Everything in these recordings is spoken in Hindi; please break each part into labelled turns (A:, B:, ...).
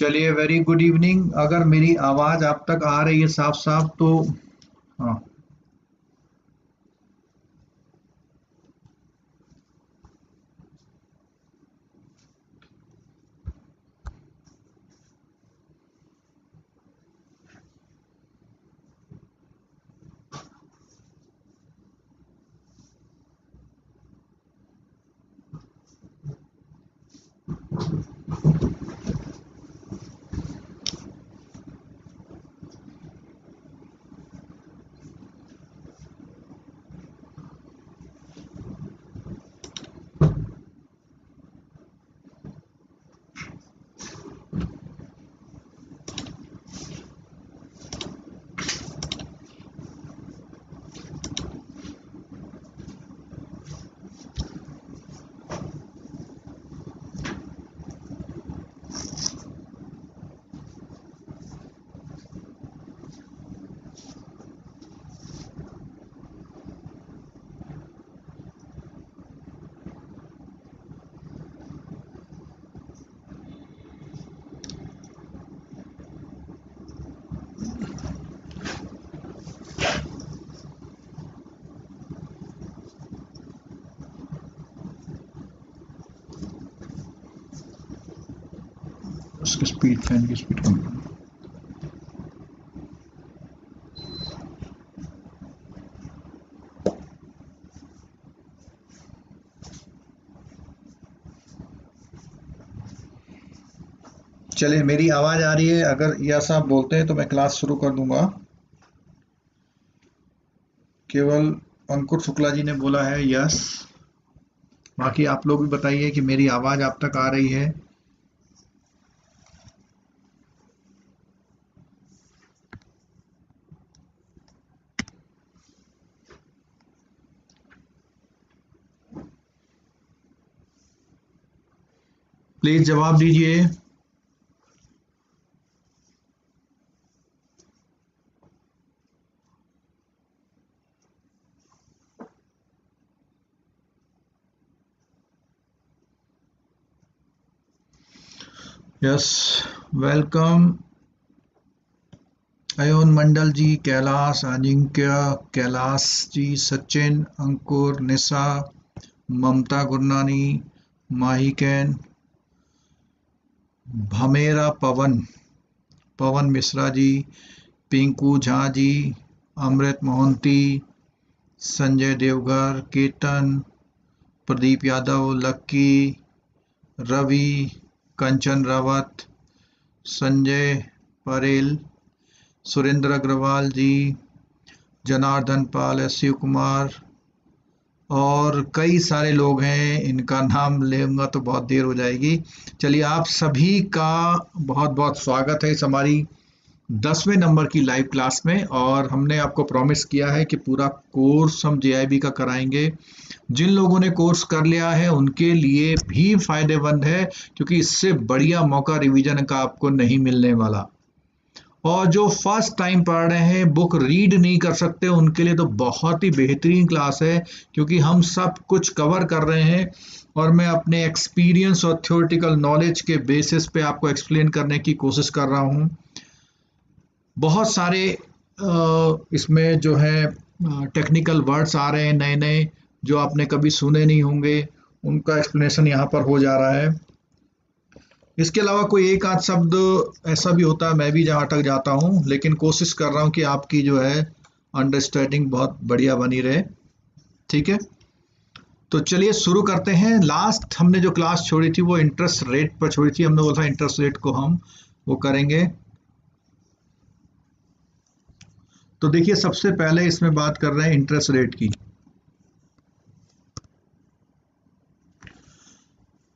A: चलिए, वेरी गुड इवनिंग। अगर मेरी आवाज आप तक आ रही है साफ साफ तो हाँ। उसकी स्पीड, फैन की स्पीड कम करना। चलिए, मेरी आवाज आ रही है? अगर यस आप बोलते हैं तो मैं क्लास शुरू कर दूंगा। केवल अंकुर शुक्ला जी ने बोला है यस। बाकी आप लोग भी बताइए कि मेरी आवाज आप तक आ रही है। प्लीज जवाब दीजिए। Yes, welcome. अयोन मंडल जी, कैलाश, अजिंक्य, कैलाश जी, सचिन, अंकुर, निशा, ममता गुरनानी, माहिकैन, भमेरा, पवन, पवन मिश्रा जी, पिंकू झा जी, अमृत मोहंती, संजय देवगर, केतन, प्रदीप यादव, लक्की, रवि, कंचन रावत, संजय परेल, सुरेंद्र अग्रवाल जी, जनार्दन पाल, शिव कुमार और कई सारे लोग हैं। इनका नाम लेऊंगा तो बहुत देर हो जाएगी। चलिए, आप सभी का बहुत बहुत स्वागत है इस हमारी 10वें नंबर की लाइव क्लास में। और हमने आपको प्रॉमिस किया है कि पूरा कोर्स हम जेआईबी का कराएंगे। जिन लोगों ने कोर्स कर लिया है उनके लिए भी फायदेमंद है, क्योंकि इससे बढ़िया मौका रिवीजन का आपको नहीं मिलने वाला। और जो फर्स्ट टाइम पढ़ रहे हैं, बुक रीड नहीं कर सकते, उनके लिए तो बहुत ही बेहतरीन क्लास है, क्योंकि हम सब कुछ कवर कर रहे हैं और मैं अपने एक्सपीरियंस और थ्योरेटिकल नॉलेज के बेसिस पे आपको एक्सप्लेन करने की कोशिश कर रहा हूँ। बहुत सारे इसमें जो है टेक्निकल वर्ड्स आ रहे हैं नए नए, जो आपने कभी सुने नहीं होंगे, उनका एक्सप्लेनेशन यहाँ पर हो जा रहा है। इसके अलावा कोई एक आध शब्द ऐसा भी होता है, मैं भी जहाँ अटक जाता हूँ, लेकिन कोशिश कर रहा हूँ कि आपकी जो है अंडरस्टैंडिंग बहुत बढ़िया बनी रहे। ठीक है, तो चलिए शुरू करते हैं। लास्ट हमने जो क्लास छोड़ी थी वो इंटरेस्ट रेट पर छोड़ी थी। हमने बोला था इंटरेस्ट रेट को हम वो करेंगे। तो देखिए, सबसे पहले इसमें बात कर रहे हैं इंटरेस्ट रेट की।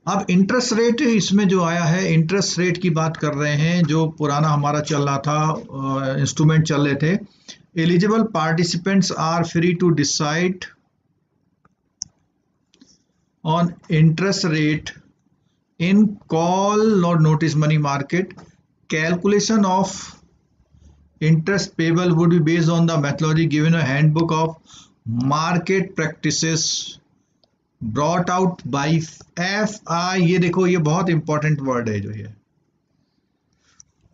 A: अब इंटरेस्ट रेट इसमें जो आया है, इंटरेस्ट रेट की बात कर रहे हैं। जो पुराना हमारा चल रहा था, इंस्ट्रूमेंट चल रहे थे, eligible participants are free to decide on interest rate in call और notice money market. Calculation of interest payable would be based on the methodology given a handbook of market practices brought out by FI। ये देखो, ये बहुत इंपॉर्टेंट वर्ड है जो ये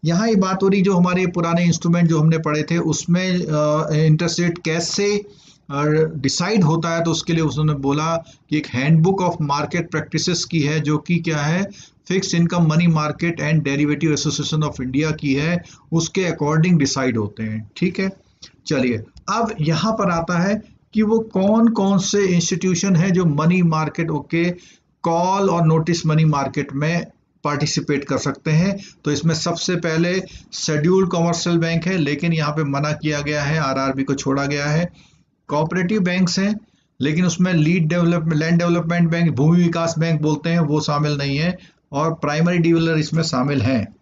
A: यहाँ ये बात हो रही जो हमारे पुराने इंस्ट्रूमेंट जो हमने पढ़े थे उसमें इंटरेस्ट रेट कैसे डिसाइड होता है, तो उसके लिए उसने बोला कि एक हैंडबुक ऑफ मार्केट प्रैक्टिसेस की है, जो कि क्या है, fix income money market and derivative association of India की है, उसके अकॉर्डिंग डिसाइड होते हैं। ठीक है, चलिए अब यहाँ पर आता है कि वो कौन कौन से इंस्टीट्यूशन है जो मनी मार्केट ओके कॉल और नोटिस मनी मार्केट में पार्टिसिपेट कर सकते हैं। तो इसमें सबसे पहले शेड्यूल्ड कॉमर्शियल बैंक है, लेकिन यहाँ पे मना किया गया है, आरआरबी को छोड़ा गया है। कोऑपरेटिव बैंक्स हैं, लेकिन उसमें लैंड डेवलपमेंट बैंक, भूमि विकास बैंक बोलते हैं, वो शामिल नहीं है, और प्राइमरी डीलर इसमें शामिल हैं।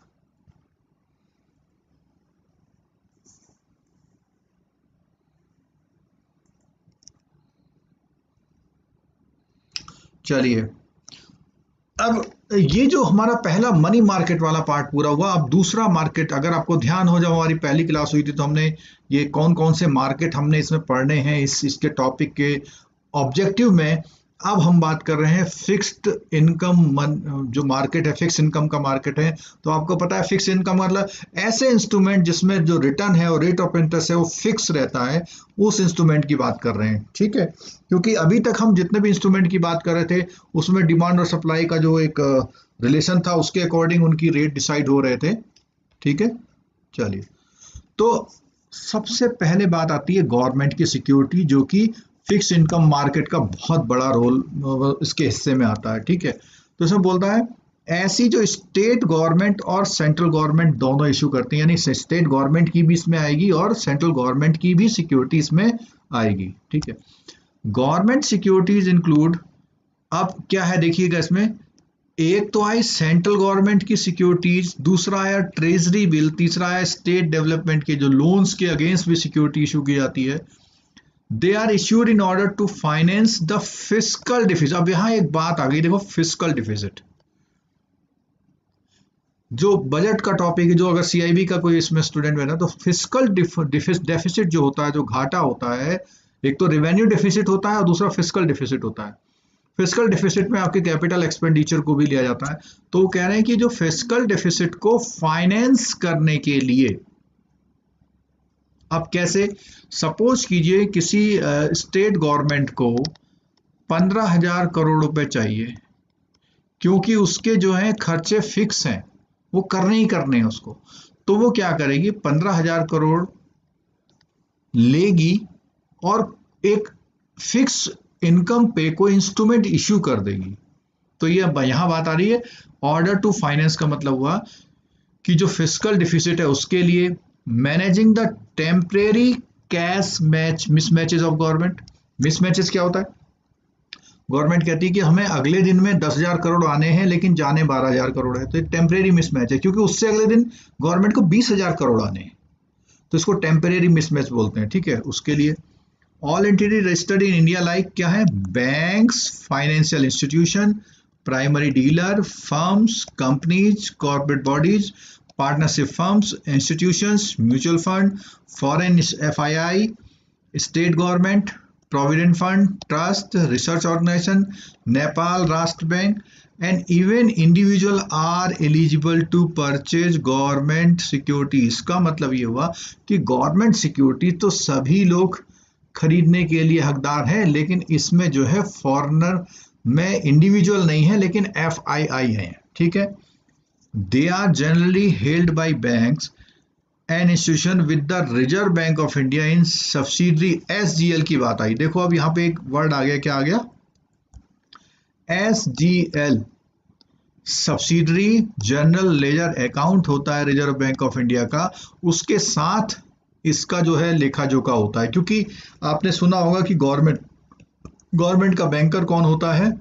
A: चलिए अब ये जो हमारा पहला मनी मार्केट वाला पार्ट पूरा हुआ। अब दूसरा मार्केट, अगर आपको ध्यान हो, जब हमारी पहली क्लास हुई थी तो हमने ये कौन कौन से मार्केट हमने इसमें पढ़ने हैं इसके टॉपिक के ऑब्जेक्टिव में। अब हम बात कर रहे हैं फिक्स्ड इनकम जो मार्केट है, फिक्स इनकम का मार्केट है। तो आपको पता है फिक्स इनकम मतलब ऐसे इंस्ट्रूमेंट जिसमें जो रिटर्न है और रेट ऑफ इंटरेस्ट है वो फिक्स रहता है, उस इंस्ट्रूमेंट की बात कर रहे हैं। ठीक है, क्योंकि अभी तक हम जितने भी इंस्ट्रूमेंट की बात कर रहे थे उसमें डिमांड और सप्लाई का जो एक रिलेशन था उसके अकॉर्डिंग उनकी रेट डिसाइड हो रहे थे। ठीक है, चलिए तो सबसे पहले बात आती है गवर्नमेंट की सिक्योरिटी, जो कि फिक्स इनकम मार्केट का बहुत बड़ा रोल इसके हिस्से में आता है। ठीक है, तो इसमें बोलता है ऐसी जो स्टेट गवर्नमेंट और सेंट्रल गवर्नमेंट दोनों इशू करती हैं, यानी स्टेट गवर्नमेंट की भी इसमें आएगी और सेंट्रल गवर्नमेंट की भी सिक्योरिटी इसमें आएगी। ठीक है, गवर्नमेंट सिक्योरिटीज इंक्लूड, अब क्या है देखिएगा इसमें, एक तो आई सेंट्रल गवर्नमेंट की सिक्योरिटीज, दूसरा आया ट्रेजरी बिल, तीसरा आया स्टेट डेवलपमेंट के जो लोन्स के अगेंस्ट भी सिक्योरिटी इशू की जाती है। They are issued in order to finance the fiscal deficit. अब यहां एक बात आ गई, देखो फिस्कल डिफिसिट जो बजट का टॉपिक है, जो अगर सीआईबी का कोई इसमें स्टूडेंट है ना, तो फिस्कल डेफिसिट जो होता है, जो घाटा होता है, एक तो रेवेन्यू डेफिसिट होता है और दूसरा फिस्कल डेफिसिट होता है। फिस्कल डेफिसिट में आपके कैपिटल एक्सपेंडिचर को भी लिया जाता है। तो वो कह रहे हैं कि जो फिस्कल डेफिसिट को फाइनेंस करने के लिए, अब कैसे, सपोज कीजिए किसी स्टेट गवर्नमेंट को 15,000 करोड़ रुपए चाहिए, क्योंकि उसके जो है खर्चे फिक्स हैं, वो करने ही करने हैं उसको। तो वो क्या करेगी, 15,000 करोड़ लेगी और एक फिक्स इनकम पे को इंस्ट्रूमेंट इश्यू कर देगी। तो ये यहां बात आ रही है ऑर्डर टू फाइनेंस का मतलब हुआ कि जो फिस्कल डिफिसिट है उसके लिए managing the temporary cash match mismatches of government. Mismatches क्या होता है, गवर्नमेंट कहती है कि हमें अगले दिन में 10,000 करोड़ आने हैं लेकिन जाने 12,000 करोड़ है, तो टेम्परेरी मिसमैच है, क्योंकि उससे अगले दिन गवर्नमेंट को 20,000 करोड़ आने हैं, तो इसको टेम्परेरी मिसमैच बोलते हैं। ठीक है, उसके लिए all entity registered in India like क्या है, banks, financial institution, primary dealer, firms, companies, corporate bodies, partnership firms, institutions, mutual fund, foreign FII, state government, provident fund, trust, research organisation, Nepal Rashtra bank, and even individual are eligible to purchase government security. इसका मतलब ये हुआ कि गवर्नमेंट सिक्योरिटी तो सभी लोग खरीदने के लिए हकदार हैं, लेकिन इसमें जो है फॉरेनर में इंडिविजुअल नहीं है लेकिन एफआईआई है। ठीक है, they are generally held by banks an institution with the Reserve Bank of India in subsidiary SGL की बात आई। देखो अब यहां पे एक वर्ड आ गया, क्या आ गया, एसजीएल, सब्सिडरी जनरल लेजर अकाउंट होता है रिजर्व बैंक ऑफ इंडिया का, उसके साथ इसका जो है लेखा जोखा होता है। क्योंकि आपने सुना होगा कि गवर्नमेंट का बैंकर कौन होता है,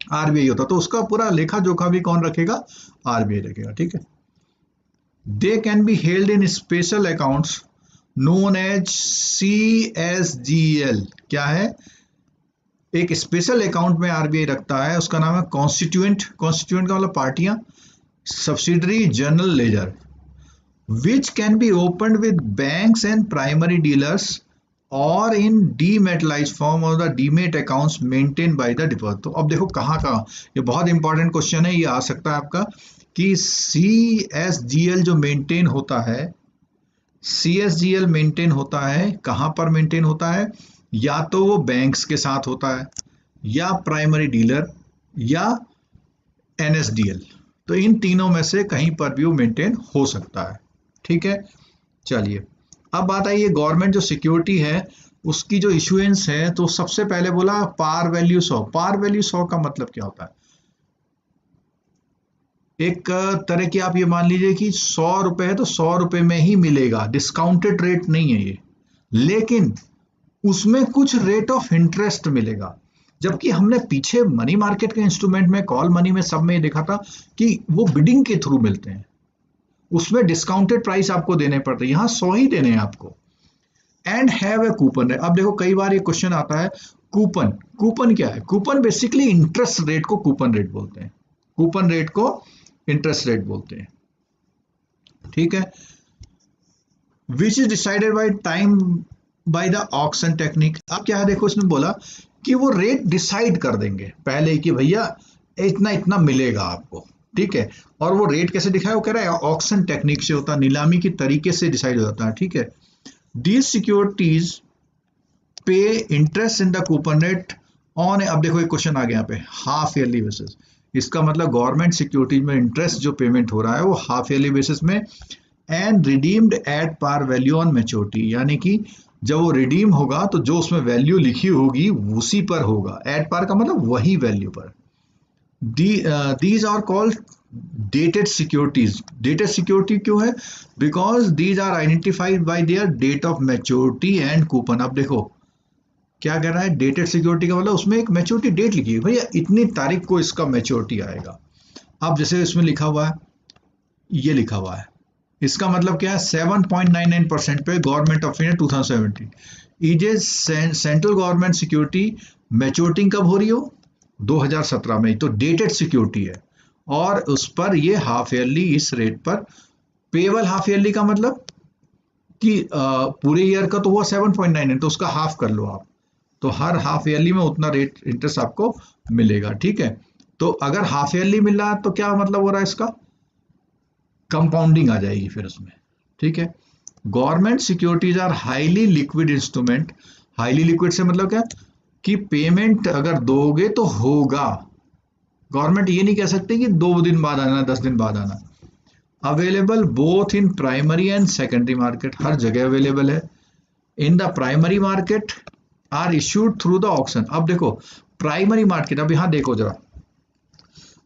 A: आरबीआई होता है, तो उसका पूरा लेखा जोखा भी कौन रखेगा, आरबीआई रखेगा। ठीक है, they can be held in special accounts known as CSGL. क्या है, एक स्पेशल अकाउंट में आरबीआई रखता है, उसका नाम है कॉन्स्टिट्यूएंट। कॉन्स्टिट्यूएंट का मतलब पार्टियां, subsidiary general ledger, which can be opened with banks and primary dealers or in dematerialized form of the demat accounts maintained by the depositor। तो अब देखो कहाँ, ये बहुत इंपॉर्टेंट क्वेश्चन है, ये आ सकता है आपका कि CSGL जो मेंटेन होता है, CSGL मेंटेन होता है कहां पर मेंटेन होता है, या तो वो बैंक्स के साथ होता है, या प्राइमरी डीलर, या NSDL। तो इन तीनों में से कहीं पर भी वो मेंटेन हो सकता है। ठीक है, चलिए अब बात आई, ये गवर्नमेंट जो सिक्योरिटी है उसकी जो इशुएंस है, तो सबसे पहले बोला पार वैल्यू 100। पार वैल्यू 100 का मतलब क्या होता है? एक तरह की आप ये मान लीजिए कि 100 रुपए है तो 100 रुपए में ही मिलेगा, डिस्काउंटेड रेट नहीं है ये, लेकिन उसमें कुछ रेट ऑफ इंटरेस्ट मिलेगा। जबकि हमने पीछे मनी मार्केट के इंस्ट्रूमेंट में, कॉल मनी में, सब में ये देखा था कि वो बिडिंग के थ्रू मिलते हैं, उसमें डिस्काउंटेड प्राइस आपको देने पड़ते हैं, यहाँ 100 ही देने हैं आपको। एंड हैव ए कूपन है। अब देखो कई बार ये क्वेश्चन आता है, कूपन, कूपन क्या है? कूपन बेसिकली इंटरेस्ट रेट को कूपन रेट बोलते हैं, कूपन रेट को इंटरेस्ट रेट बोलते हैं। ठीक है, which is decided by time by the auction technique. अब क्या है, देखो इसने बोला कि वो रेट डिसाइड कर देंगे पहले कि भैया इतना इतना मिलेगा आपको। ठीक है, और वो रेट कैसे दिखाया, वो कह रहा है ऑक्शन टेक्निक से होता है, नीलामी की तरीके से डिसाइड हो जाता है। ठीक है, these securities pay interest in the coupon rate on, अब देखो एक क्वेश्चन आ गया यहाँ पे, हाफ ईयरली बेसिस। इसका मतलब गवर्नमेंट सिक्योरिटीज में इंटरेस्ट जो पेमेंट हो रहा है वो हाफ ईयरली बेसिस में, and redeemed at par value on maturity, यानी कि जब वो रिडीम होगा तो जो उसमें वैल्यू लिखी होगी उसी पर होगा। एट पार का मतलब वही वैल्यू पर। These are called dated securities. Dated security क्यों है? Because these are identified by their date of maturity and coupon। अब देखो क्या कह रहा है, डेटेड सिक्योरिटी का मतलब उसमें एक मैच्योरिटी डेट लिखी है, भैया इतनी तारीख को इसका मैच्योरिटी आएगा। अब जैसे इसमें लिखा हुआ है, ये लिखा हुआ है, इसका मतलब क्या है, 7.99% पे government of India 2017 is central government security, maturity कब हो रही हो, 2017 में, तो डेटेड सिक्योरिटी है, और उस पर ये हाफ ईयरली इस रेट पर पेबल। हाफ ईयरली का मतलब कि पूरे ईयर का तो हुआ 7.99, तो उसका हाफ कर लो आप, तो हर हाफ ईयरली में उतना रेट इंटरेस्ट आपको मिलेगा। ठीक है, तो अगर हाफ ईयरली मिल रहा है तो क्या मतलब हो रहा है, इसका कंपाउंडिंग आ जाएगी फिर उसमें। ठीक है, government securities are highly liquid instrument. Highly liquid से मतलब क्या, कि पेमेंट अगर दोगे तो होगा। गवर्नमेंट ये नहीं कह सकती कि 2 दिन बाद आना, 10 दिन बाद आना। Available both in primary and secondary market, हर जगह अवेलेबल है। In the primary market are issued through the auction. अब देखो प्राइमरी मार्केट, अब यहाँ देखो जरा,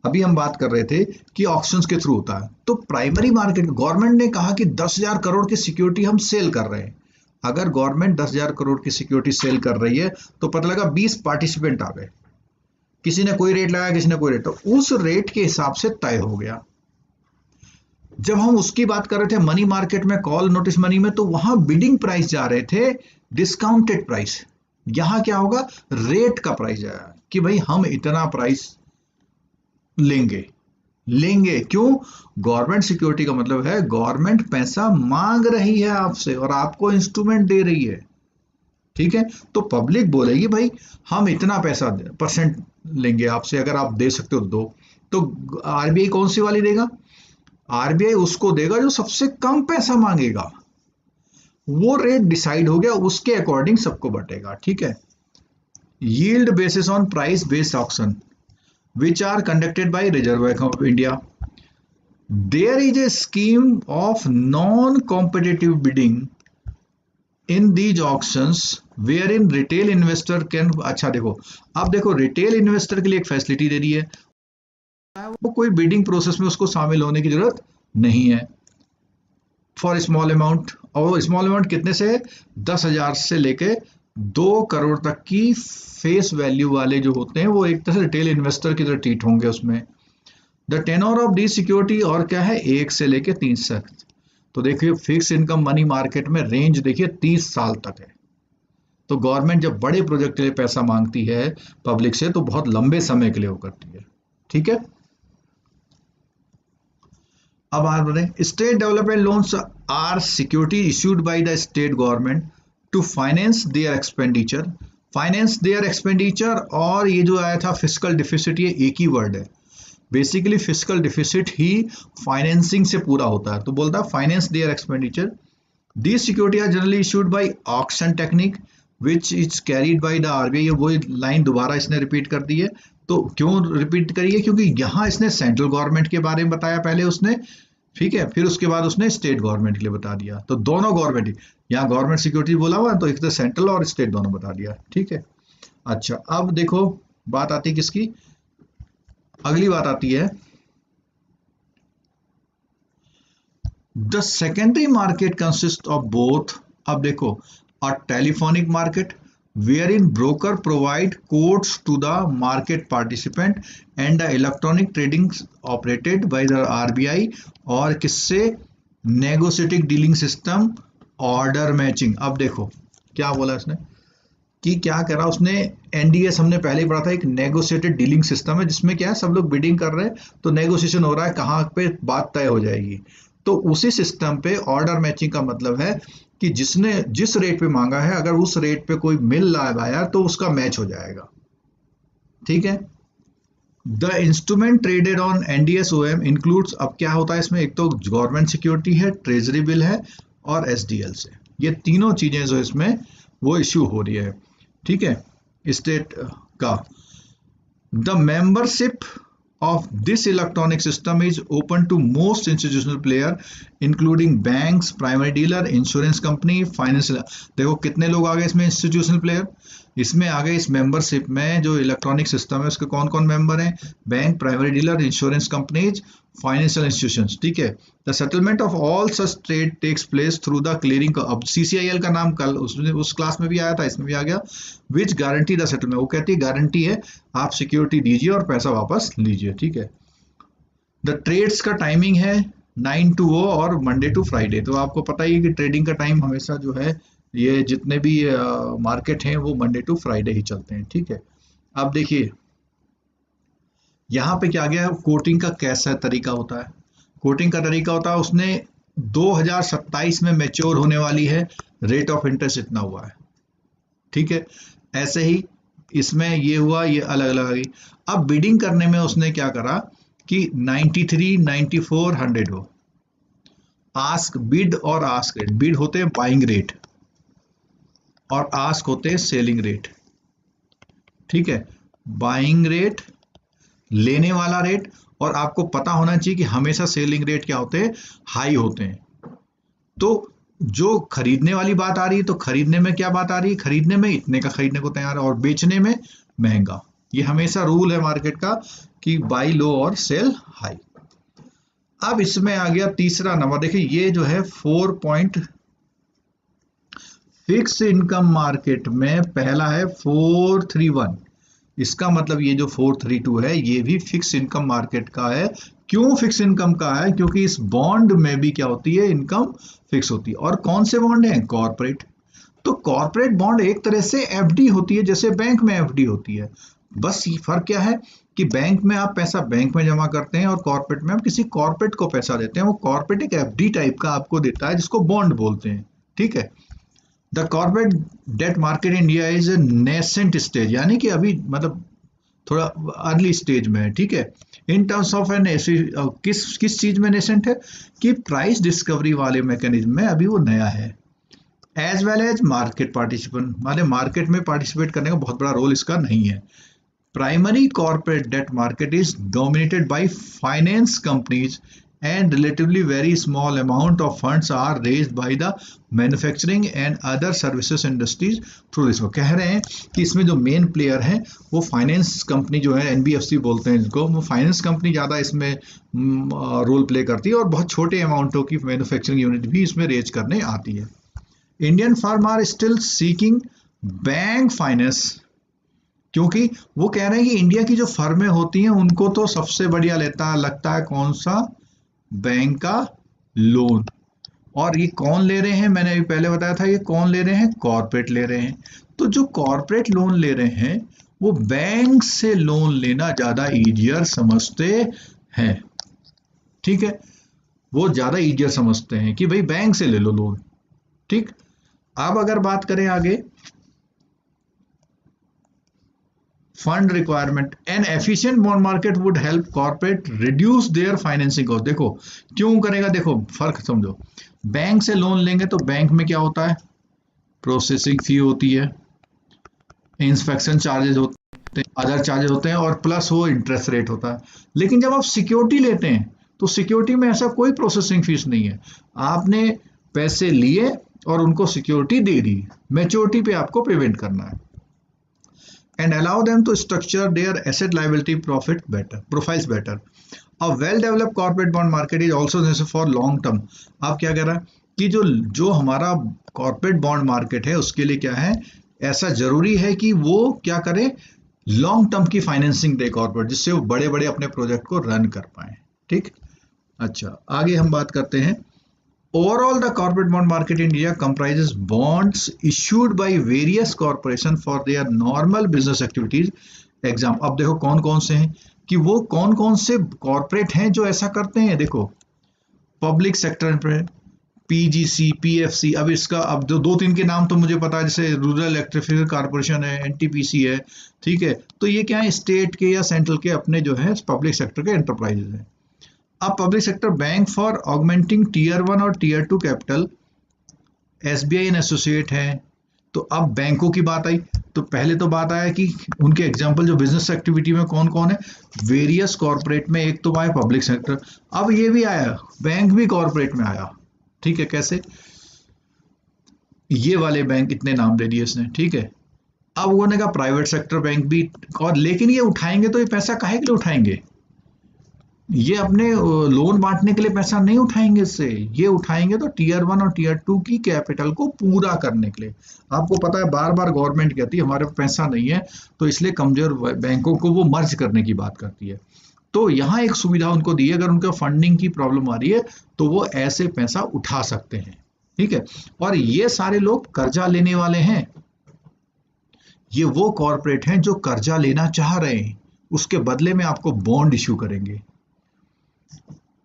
A: अभी हम बात कर रहे थे कि ऑक्शंस के थ्रू होता है, तो प्राइमरी मार्केट गवर्नमेंट ने कहा कि 10,000 करोड़ की सिक्योरिटी हम सेल कर रहे हैं। अगर गवर्नमेंट 10,000 करोड़ की सिक्योरिटी सेल कर रही है तो पता लगा 20 पार्टिसिपेंट आ गए, किसी ने कोई रेट लगाया, किसी ने कोई रेट, तो उस रेट के हिसाब से तय हो गया। जब हम उसकी बात कर रहे थे मनी मार्केट में, कॉल नोटिस मनी में, तो वहां बिडिंग प्राइस जा रहे थे डिस्काउंटेड प्राइस। यहां क्या होगा, रेट का प्राइस जाएगा कि भाई हम इतना प्राइस लेंगे। लेंगे क्यों? गवर्नमेंट सिक्योरिटी का मतलब है गवर्नमेंट पैसा मांग रही है आपसे और आपको इंस्ट्रूमेंट दे रही है। ठीक है, तो पब्लिक बोलेगी भाई हम इतना पैसा परसेंट लेंगे आपसे, अगर आप दे सकते हो तो दो। तो आरबीआई कौन सी वाली देगा? आरबीआई उसको देगा जो सबसे कम पैसा मांगेगा। वो रेट डिसाइड हो गया, उसके अकॉर्डिंग सबको बटेगा। ठीक है, yield basis on price based auction which are conducted by Reserve Bank of India. There is a scheme of non-competitive bidding in these auctions wherein retail investor can, अच्छा देखो, अब देखो रिटेल इन्वेस्टर के लिए एक फैसिलिटी दे रही है, वो कोई बिडिंग प्रोसेस में उसको शामिल होने की जरूरत नहीं है फॉर स्मॉल अमाउंट। और स्मॉल अमाउंट कितने से, 10,000 से लेके 2 करोड़ तक की फेस वैल्यू वाले जो होते हैं वो एक तरह से रिटेल इन्वेस्टर की तरह ट्रीट होंगे उसमें। The tenure of the security और क्या है, 1 से लेके 3 तक। तो देखिए फिक्स इनकम मनी मार्केट में रेंज देखिए 30 साल तक है। तो गवर्नमेंट जब बड़े प्रोजेक्ट के लिए पैसा मांगती है पब्लिक से तो बहुत लंबे समय के लिए वो करती है। ठीक है, अब आगे बढ़े, state development loans are security issued by the state government to finance their expenditure. Finance their expenditure और ये जो आया था फिस्कल डिफिसिट, ये एक ही वर्ड है। बेसिकली फिजिकल डिफिसिट ही फाइनेंसिंग से पूरा होता है। तो बोलता है finance their expenditure. These security are generally issued by auction technique which is carried by the RBI। ये वही लाइन दोबारा इसने रिपीट कर दी है। तो क्यों रिपीट करी है? क्योंकि यहाँ इसने सेंट्रल गवर्नमेंट के बारे में बताया पहले उसने, ठीक है, फिर उसके बाद उसने स्टेट गवर्नमेंट के लिए बता दिया। तो दोनों गवर्नमेंट, यहाँ गवर्नमेंट सिक्योरिटी बोला हुआ तो एक तो सेंट्रल और स्टेट दोनों बता दिया, ठीक है। अच्छा, अब देखो बात आती है किसकी, अगली बात आती है the secondary market consist of both. अब देखो, a telephonic market where in broker provide codes to the market participant and the electronic trading operated by the RBI, और किससे, negotiating dealing system, order matching. अब देखो क्या बोला इसने कि क्या करा उसने, एनडीएस हमने पहले ही पढ़ा था, एक नेगोशिएटेड डीलिंग सिस्टम है जिसमें क्या है, सब लोग बिडिंग कर रहे हैं तो नेगोशिएशन हो रहा है कहाँ पे बात तय हो जाएगी। तो उसी सिस्टम पे ऑर्डर मैचिंग का मतलब है कि जिसने जिस रेट पे मांगा है अगर उस रेट पे कोई मिल रहा है बायर तो उसका मैच हो जाएगा, ठीक है। The instrument traded on NDSOM includes, अब क्या होता है इसमें, एक तो गवर्नमेंट सिक्योरिटी है, ट्रेजरी बिल है और एसडीएल से, ये तीनों चीजें जो इसमें वो इश्यू हो रही है, ठीक है, स्टेट का। The membership of this electronic system is open to most institutional player including banks, primary dealer, insurance company, financial। देखो कितने लोग आ गए इसमें इंस्टीट्यूशनल प्लेयर, इसमें आ गए इस मेंबरशिप में जो इलेक्ट्रॉनिक सिस्टम है उसके कौन कौन मेंबर हैं, bank, primary dealer, insurance companies, financial institutions, ठीक है। The settlement of all such trade takes place through the clearing. अब सीसीआईएल का नाम कल उस क्लास में भी आया था, इसमें भी आ गया। विच गारंटी द सेटलमेंट, वो कहती है गारंटी है, आप सिक्योरिटी दीजिए और पैसा वापस लीजिए, ठीक है। द ट्रेड्स का टाइमिंग है 9 to 0 और मंडे टू फ्राइडे। तो आपको पता ही है कि ट्रेडिंग का टाइम हमेशा जो है, ये जितने भी मार्केट हैं वो मंडे टू फ्राइडे ही चलते हैं, ठीक है। अब देखिए यहाँ पे क्या गया, कोटिंग का कैसा तरीका होता है, कोटिंग का तरीका होता है उसने 2027 में मैच्योर होने वाली है, रेट ऑफ इंटरेस्ट इतना हुआ है, ठीक है। ऐसे ही इसमें ये हुआ, ये अलग अलग आ गई। अब बिडिंग करने में उसने क्या करा कि 93, 94, 100 हो, आस्क बिड और आस्क रेट। बिड होते हैं बाइंग रेट और आस्क होते हैं सेलिंग रेट, ठीक है। बाइंग रेट लेने वाला रेट, और आपको पता होना चाहिए कि हमेशा सेलिंग रेट क्या होते हैं, हाई होते हैं। तो जो खरीदने वाली बात आ रही है तो खरीदने में क्या बात आ रही है, खरीदने में इतने का खरीदने को तैयार है और बेचने में महंगा। ये हमेशा रूल है मार्केट का कि बाई लो और सेल हाई। अब इसमें आ गया तीसरा नंबर, देखिए ये जो है 4 पॉइंट फिक्स इनकम मार्केट में पहला है 431। इसका मतलब ये जो 432 है ये भी फिक्स इनकम मार्केट का है। क्यों फिक्स इनकम का है, क्योंकि इस बॉन्ड में भी क्या होती है, इनकम फिक्स होती है। और कौन से बॉन्ड हैं, कॉर्पोरेट। तो कॉर्पोरेट बॉन्ड एक तरह से एफडी होती है, जैसे बैंक में एफडी होती है। बस ये फर्क क्या है कि बैंक में आप पैसा बैंक में जमा करते हैं और कॉर्पोरेट में आप किसी कॉर्पोरेट को पैसा देते हैं। वो कॉर्पोरेट एक एफडी टाइप का आपको देता है जिसको बॉन्ड बोलते हैं, ठीक है। The corporate debt market India is a nascent stage, यानी कि अभी मतलब थोड़ा अर्ली स्टेज में है, ठीक है। इन टर्म्स ऑफ एन किस चीज में नेसेंट है कि प्राइस डिस्कवरी वाले मैकेनिज्म में अभी वो नया है। As well as market participant, माने मार्केट में पार्टिसिपेट करने का बहुत बड़ा रोल इसका नहीं है। Primary corporate debt market is dominated by finance companies and relatively very small amount of funds are raised by the manufacturing and other services industries through this। वो कह रहे हैं कि इसमें जो मेन प्लेयर है वो फाइनेंस कंपनी जो है, एनबीएफसी बोलते हैं जिसको, वो फाइनेंस कंपनी ज़्यादा इसमें रोल प्ले करती है और बहुत छोटे अमाउंटों की मैन्युफैक्चरिंग यूनिट भी इसमें रेज करने आती है। Indian firm are still seeking bank finance, क्योंकि वो कह रहे हैं कि इंडिया की जो फर्में होती हैं उनको तो सबसे बढ़िया लगता है कौन सा, बैंक का लोन। और ये कौन ले रहे हैं, मैंने अभी पहले बताया था, ये कौन ले रहे हैं, कॉर्पोरेट ले रहे हैं। तो जो कॉर्पोरेट लोन ले रहे हैं वो बैंक से लोन लेना ज्यादा इजियर समझते हैं, ठीक है। वो ज्यादा इजियर समझते हैं कि भाई बैंक से ले लो लोन, ठीक। अब अगर बात करें आगे, fund requirement N efficient bond market would help corporate reduce there financing cost. देखो क्यों करेगा, देखो फर्क समझो। बैंक से लोन लेंगे तो बैंक में क्या होता है, प्रोसेसिंग फी होती है, इंस्पेक्शन चार्जेस होते हैं, अदर चार्जेस होते हैं, और प्लस वो इंटरेस्ट रेट होता है। लेकिन जब आप सिक्योरिटी लेते हैं तो सिक्योरिटी में ऐसा कोई प्रोसेसिंग फीस नहीं है। आपने पैसे लिए और उनको सिक्योरिटी दे दी, मैच्योरिटी पे आपको पेमेंट करना है। And allow them to structure their asset liability profit better profiles better. A well developed corporate bond market is also necessary for long term. आप क्या कह रहा है कि जो जो हमारा कॉर्पोरेट बॉन्ड मार्केट है उसके लिए क्या है, ऐसा जरूरी है कि वो क्या करे, लॉन्ग टर्म की फाइनेंसिंग दे कॉर्पोरेट, जिससे वो बड़े बड़े अपने प्रोजेक्ट को रन कर पाए। ठीक, अच्छा आगे हम बात करते हैं। Overall the corporate bond market in India comprises bonds issued by various corporation for their normal business activities. Exam, अब देखो कौन कौन से हैं, कि वो कौन कौन से कॉर्पोरेट हैं जो ऐसा करते हैं। देखो पब्लिक सेक्टर पे पीजीसी, पीएफसी, अब इसका अब जो दो तीन के नाम तो मुझे पता है, जैसे रूरल इलेक्ट्रिसिटी कॉर्पोरेशन है, एनटीपीसी है, ठीक है। तो ये क्या है, स्टेट के या सेंट्रल के अपने जो है पब्लिक सेक्टर के एंटरप्राइजेज हैं। अब public sector bank for augmenting tier 1 और tier 2 capital, SBI and associate है। तो अब बैंकों की बात आई, तो पहले तो बात आया कि उनके एग्जांपल जो बिजनेस एक्टिविटी में कौन कौन है, वेरियस कॉर्पोरेट में, एक तो आया पब्लिक सेक्टर, अब ये भी आया बैंक भी कॉर्पोरेट में आया। ठीक है, कैसे, ये वाले बैंक इतने नाम दे दिए इसने, ठीक है। अब उन्होंने कहा प्राइवेट सेक्टर बैंक भी, और लेकिन ये उठाएंगे तो ये पैसा काहे के लिए उठाएंगे, ये अपने लोन बांटने के लिए पैसा नहीं उठाएंगे इससे, ये उठाएंगे तो टीयर 1 और टीयर 2 की कैपिटल को पूरा करने के लिए। आपको पता है बार बार गवर्नमेंट कहती है हमारे पास पैसा नहीं है, तो इसलिए कमजोर बैंकों को वो मर्ज करने की बात करती है। तो यहाँ एक सुविधा उनको दी है, अगर उनका फंडिंग की प्रॉब्लम आ रही है तो वो ऐसे पैसा उठा सकते हैं। ठीक है, और ये सारे लोग कर्जा लेने वाले हैं, ये वो कॉर्पोरेट हैं जो कर्जा लेना चाह रहे हैं, उसके बदले में आपको बॉन्ड इश्यू करेंगे।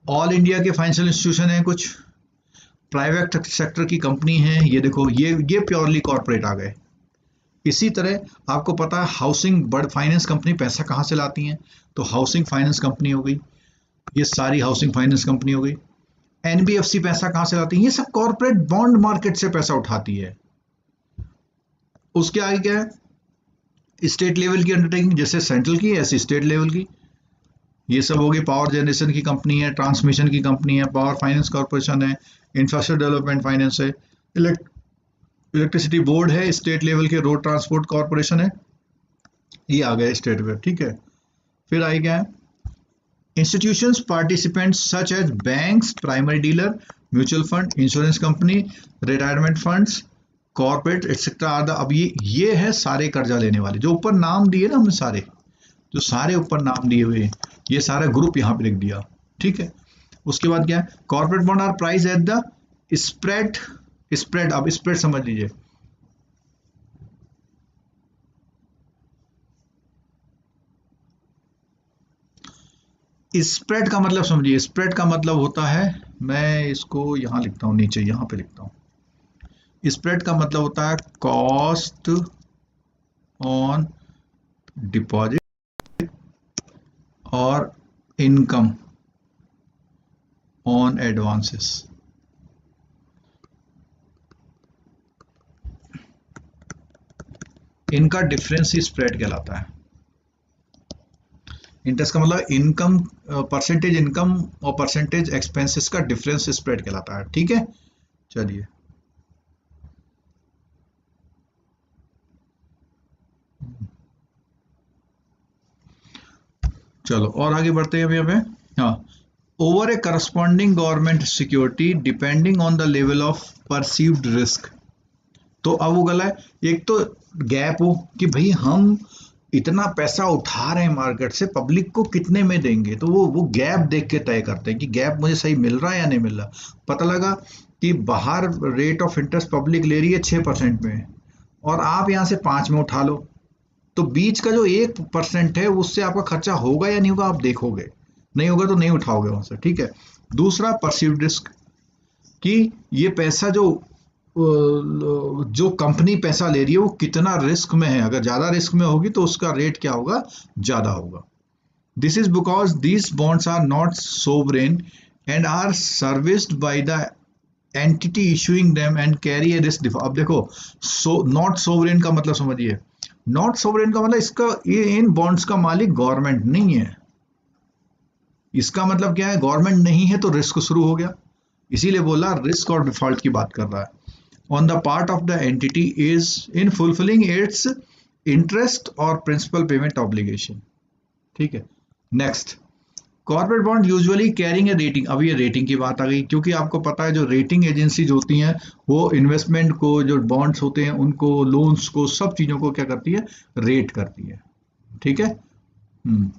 A: ऑल इंडिया के फाइनेंशियल इंस्टीट्यूशन है, कुछ प्राइवेट सेक्टर की कंपनी है, ये देखो ये प्योरली कॉर्पोरेट आ गए। इसी तरह आपको पता है हाउसिंग बड़ फाइनेंस कंपनी पैसा कहाँ से लाती हैं, तो हाउसिंग फाइनेंस कंपनी हो गई, ये सारी हाउसिंग फाइनेंस कंपनी हो गई। एनबीएफसी पैसा कहाँ से लाती है, ये सब कॉर्पोरेट बॉन्ड मार्केट से पैसा उठाती है। उसके आगे क्या है, स्टेट लेवल की अंडरटेकिंग, जैसे सेंट्रल की ऐसी स्टेट लेवल की, ये सब होगी। पावर जनरेशन की कंपनी है, ट्रांसमिशन की कंपनी है, पावर फाइनेंस कॉर्पोरेशन है, इंफ्रास्ट्रक्चर डेवलपमेंट फाइनेंस है, इलेक्ट्रिसिटी बोर्ड है, स्टेट लेवल के रोड ट्रांसपोर्ट कॉर्पोरेशन है, ये आ गया स्टेट में। ठीक है, फिर आई क्या है, institutions participants such as banks, primary dealer, mutual fund, insurance company, retirement funds, corporate etcetera are the. अब ये है सारे कर्जा लेने वाले जो ऊपर नाम दिए ना हमने, सारे जो सारे ऊपर नाम दिए हुए, ये सारा ग्रुप यहाँ पे लिख दिया। ठीक है, उसके बाद क्या है, corporate bond are price at the spread. अब स्प्रेड समझ लीजिए, स्प्रेड का मतलब समझिए, स्प्रेड का मतलब होता है, मैं इसको यहाँ लिखता हूँ, नीचे यहाँ पे लिखता हूँ। स्प्रेड का मतलब होता है कॉस्ट ऑन डिपॉजिट और इनकम ऑन एडवांसेस। इनका डिफरेंस ही स्प्रेड कहलाता है। इंटरेस्ट का मतलब इनकम, परसेंटेज इनकम और परसेंटेज एक्सपेंसेस का डिफरेंस स्प्रेड कहलाता है। ठीक है, चलिए चलो और आगे बढ़ते हैं यहाँ पे। हाँ, over A corresponding government security depending on the level of perceived risk. तो अब वो गला है, एक तो गैप हो कि भाई हम इतना पैसा उठा रहे हैं मार्केट से, पब्लिक को कितने में देंगे, तो वो गैप देख के तय करते हैं कि गैप मुझे सही मिल रहा है या नहीं मिल रहा। पता लगा कि बाहर रेट ऑफ इंटरेस्ट पब्लिक ले रही है 6% में और आप यहाँ से 5 में उठा लो, तो बीच का जो 1% है उससे आपका खर्चा होगा या नहीं होगा आप देखोगे, नहीं होगा तो नहीं उठाओगे वहां से। ठीक है, दूसरा परसीव्ड रिस्क, कि ये पैसा जो जो कंपनी पैसा ले रही है वो कितना रिस्क में है। अगर ज्यादा रिस्क में होगी तो उसका रेट क्या होगा, ज्यादा होगा। This is because these bonds are not sovereign and are serviced by the entity issuing them and carry a risk. अब देखो, नॉट सोवरेन का मतलब समझिए। नॉट सोवरेन का मतलब इसका, ये इन बॉन्ड्स का मालिक गवर्नमेंट नहीं है। इसका मतलब क्या है, गवर्नमेंट नहीं है तो रिस्क शुरू हो गया। इसीलिए बोला रिस्क और डिफॉल्ट की बात कर रहा है। On the part of the entity is in fulfilling it's interest और प्रिंसिपल पेमेंट ऑब्लिगेशन। ठीक है। Next, corporate bond usually carrying A rating. अब ये रेटिंग की बात आ गई, क्योंकि आपको पता है जो रेटिंग एजेंसीज होती हैं वो इन्वेस्टमेंट को, जो बॉन्ड्स होते हैं उनको, लोन्स को, सब चीजों को क्या करती है, रेट करती है। ठीक है। हम्म।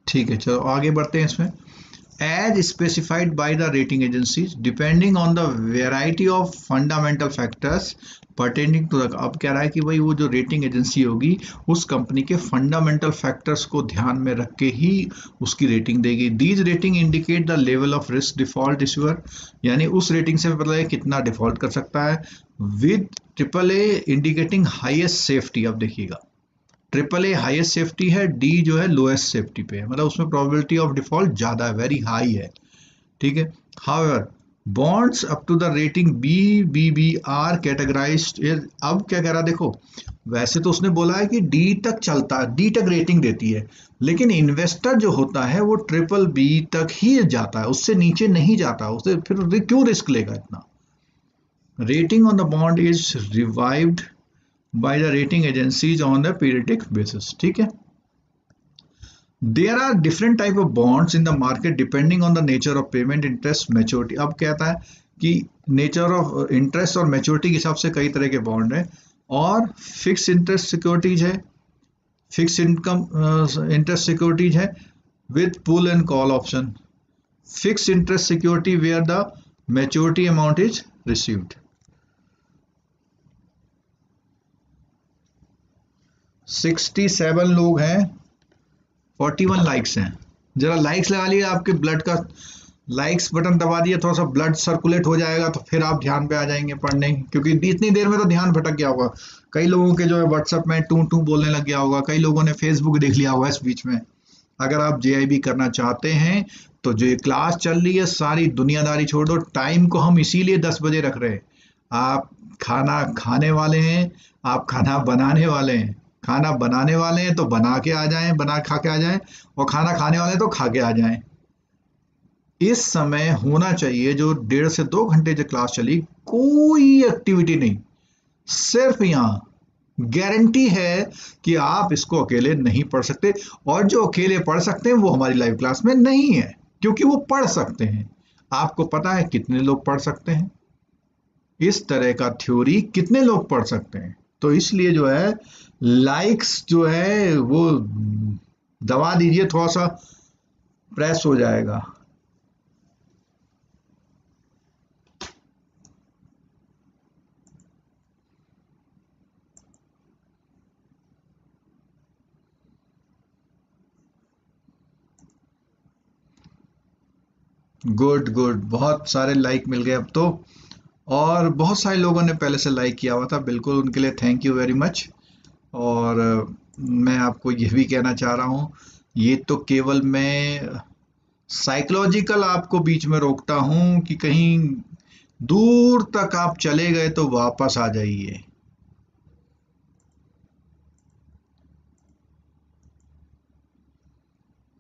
A: ठीक है, चलो आगे बढ़ते हैं इसमें। as specified by the rating agencies depending on the variety of fundamental factors pertaining to the। अब कह रहा है कि भाई वो जो रेटिंग एजेंसी होगी उस कंपनी के फंडामेंटल फैक्टर्स को ध्यान में रख के ही उसकी रेटिंग देगी। These rating indicate the level of risk default issuer, यानी उस रेटिंग से पता है कितना डिफॉल्ट कर सकता है। With triple A indicating highest safety. अब देखिएगा, ट्रिपल ए हाईएस्ट सेफ्टी है, डी जो है लोएस्ट सेफ्टी पे है, मतलब उसमें प्रोबेबिलिटी ऑफ डिफॉल्ट ज्यादा है, वेरी हाई है। ठीक है। However bonds up to the rating B are categorised. अब क्या कह रहा, देखो वैसे तो उसने बोला है कि डी तक चलता है, डी तक रेटिंग देती है, लेकिन इन्वेस्टर जो होता है वो ट्रिपल बी तक ही जाता है, उससे नीचे नहीं जाता। उससे फिर क्यों रिस्क लेगा इतना। Rating on the bond is revived by the rating agencies on a periodic basis। ठीक है। There are different type of bonds in the market depending on the nature of payment, interest, maturity। अब कहता है कि नेचर ऑफ इंटरेस्ट और मेच्योरिटी के हिसाब से कई तरह के बॉन्ड है। और फिक्स इंटरेस्ट सिक्योरिटीज है, फिक्स इनकम इंटरेस्ट सिक्योरिटीज है with pull and call option. Fix interest security where the maturity amount is received. 67 लोग हैं, 41 लाइक्स हैं। जरा लाइक्स लगा लिए, आपके ब्लड का लाइक्स बटन दबा दिए, थोड़ा सा ब्लड सर्कुलेट हो जाएगा तो फिर आप ध्यान पे आ जाएंगे पढ़ने, क्योंकि इतनी देर में तो ध्यान भटक गया होगा। कई लोगों के जो है व्हाट्सएप में टू टू बोलने लग गया होगा, कई लोगों ने फेसबुक देख लिया होगा इस बीच में। अगर आप जेआईबी करना चाहते हैं तो जो ये क्लास चल रही है सारी दुनियादारी छोड़ दो। टाइम को हम इसीलिए 10 बजे रख रहे हैं। आप खाना खाने वाले हैं, आप खाना बनाने वाले हैं। खाना बनाने वाले हैं तो बना के आ जाएं, बना खा के आ जाएं, और खाना खाने वाले हैं तो खा के आ जाएं। इस समय होना चाहिए जो 1.5 से 2 घंटे जो क्लास चली, कोई एक्टिविटी नहीं, सिर्फ यहाँ गारंटी है कि आप इसको अकेले नहीं पढ़ सकते। और जो अकेले पढ़ सकते हैं वो हमारी लाइव क्लास में नहीं है, क्योंकि वो पढ़ सकते हैं। आपको पता है कितने लोग पढ़ सकते हैं, इस तरह का थ्योरी कितने लोग पढ़ सकते हैं। तो इसलिए जो है लाइक्स जो है वो दबा दीजिए, थोड़ा सा प्रेस हो जाएगा। गुड गुड, बहुत सारे लाइक मिल गए अब तो। और बहुत सारे लोगों ने पहले से लाइक किया हुआ था, बिल्कुल उनके लिए थैंक यू वेरी मच। और मैं आपको ये भी कहना चाह रहा हूँ, ये तो केवल मैं साइकोलॉजिकल आपको बीच में रोकता हूँ कि कहीं दूर तक आप चले गए तो वापस आ जाइए।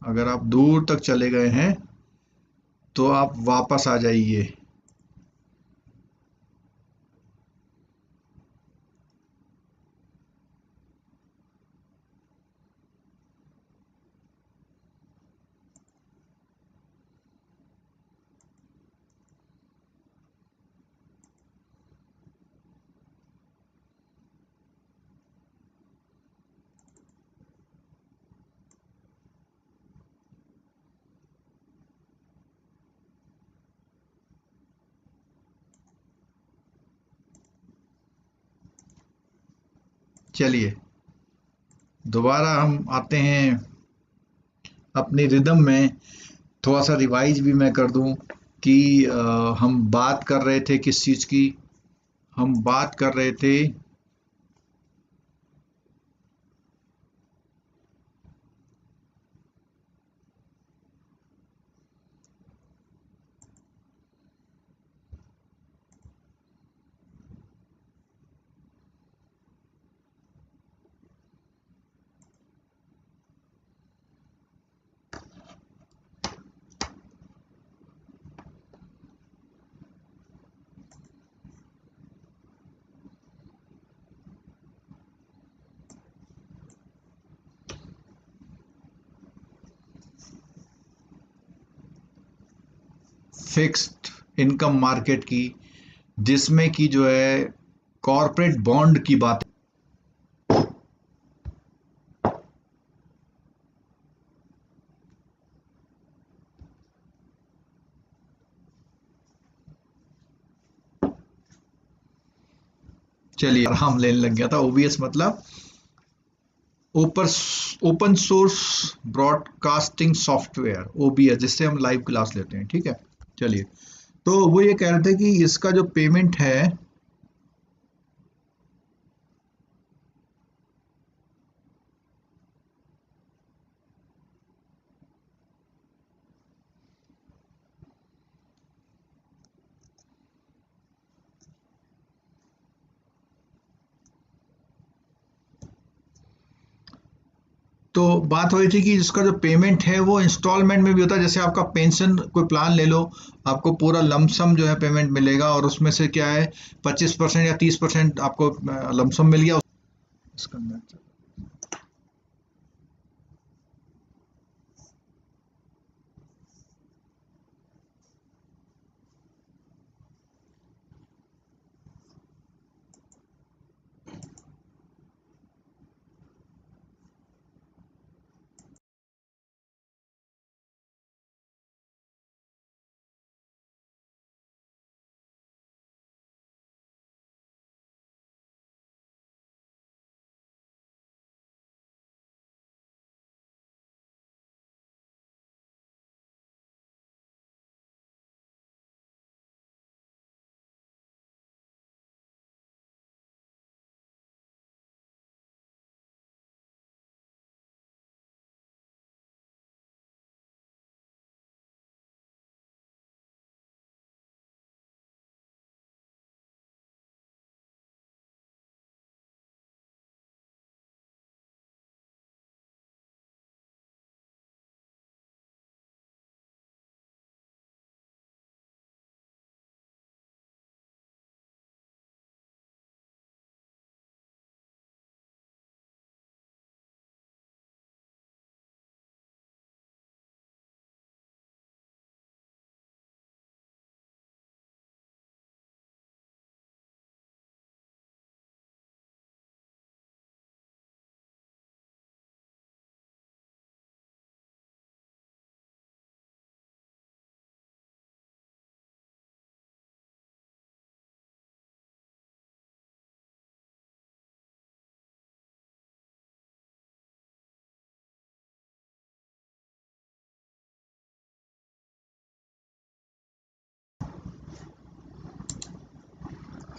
A: अगर आप दूर तक चले गए हैं तो आप वापस आ जाइए। चलिए दोबारा हम आते हैं अपनी रिदम में। थोड़ा सा रिवाइज भी मैं कर दूं कि हम बात कर रहे थे किस चीज़ की। हम बात कर रहे थे फिक्स्ड इनकम मार्केट की, जिसमें कि जो है कॉरपोरेट बॉन्ड की बात। चलिए आराम लेने लग गया था। ओबीएस मतलब ओपर open source broadcasting software, OBS, जिससे हम लाइव क्लास लेते हैं। ठीक है, चलिए। तो वो ये कह रहे थे कि इसका जो पेमेंट है, तो बात हो रही थी कि इसका जो पेमेंट है वो इंस्टॉलमेंट में भी होता है। जैसे आपका पेंशन कोई प्लान ले लो, आपको पूरा लमसम जो है पेमेंट मिलेगा, और उसमें से क्या है 25% या 30% आपको लमसम मिल गया। इसका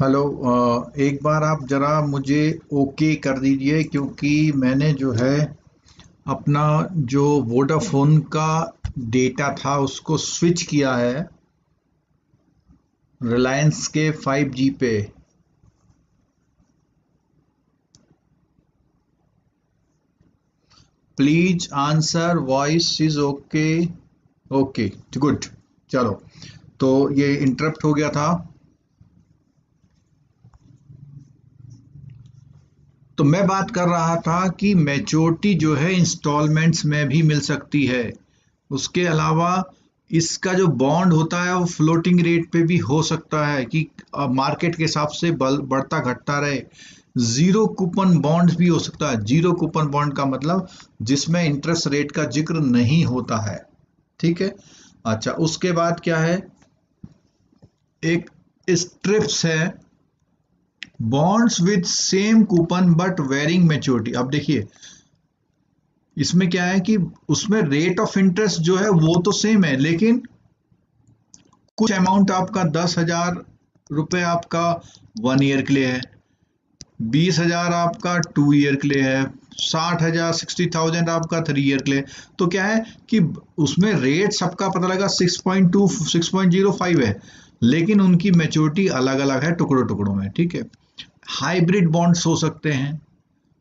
A: हेलो, एक बार आप जरा मुझे ओके कर दीजिए, क्योंकि मैंने जो है अपना जो वोडाफोन का डेटा था उसको स्विच किया है रिलायंस के 5G पे। Please answer voice is okay. Okay, good. चलो, तो ये इंटरप्ट हो गया था। तो मैं बात कर रहा था कि मैच्योरिटी जो है इंस्टॉलमेंट्स में भी मिल सकती है। उसके अलावा इसका जो बॉन्ड होता है वो फ्लोटिंग रेट पे भी हो सकता है कि मार्केट के हिसाब से बढ़ता घटता रहे। जीरो कूपन बॉन्ड्स भी हो सकता है। जीरो कूपन बॉन्ड का मतलब जिसमें इंटरेस्ट रेट का जिक्र नहीं होता है। ठीक है। अच्छा, उसके बाद क्या है, एक स्ट्रिप्स है bonds with same coupon but varying maturity. अब देखिए इसमें क्या है कि उसमें रेट ऑफ इंटरेस्ट जो है वो तो सेम है, लेकिन कुछ अमाउंट आपका 10,000 रुपए आपका 1 ईयर के लिए है, 20,000 आपका 2 ईयर के लिए है, 60,000 60,000 आपका 3 ईयर के लिए। तो क्या है कि उसमें रेट सबका पता लगा 6.2 6.05 है, लेकिन उनकी मैच्योरिटी अलग अलग है टुकड़ों टुकड़ों में। ठीक है, हाइब्रिड बॉन्ड्स हो सकते हैं।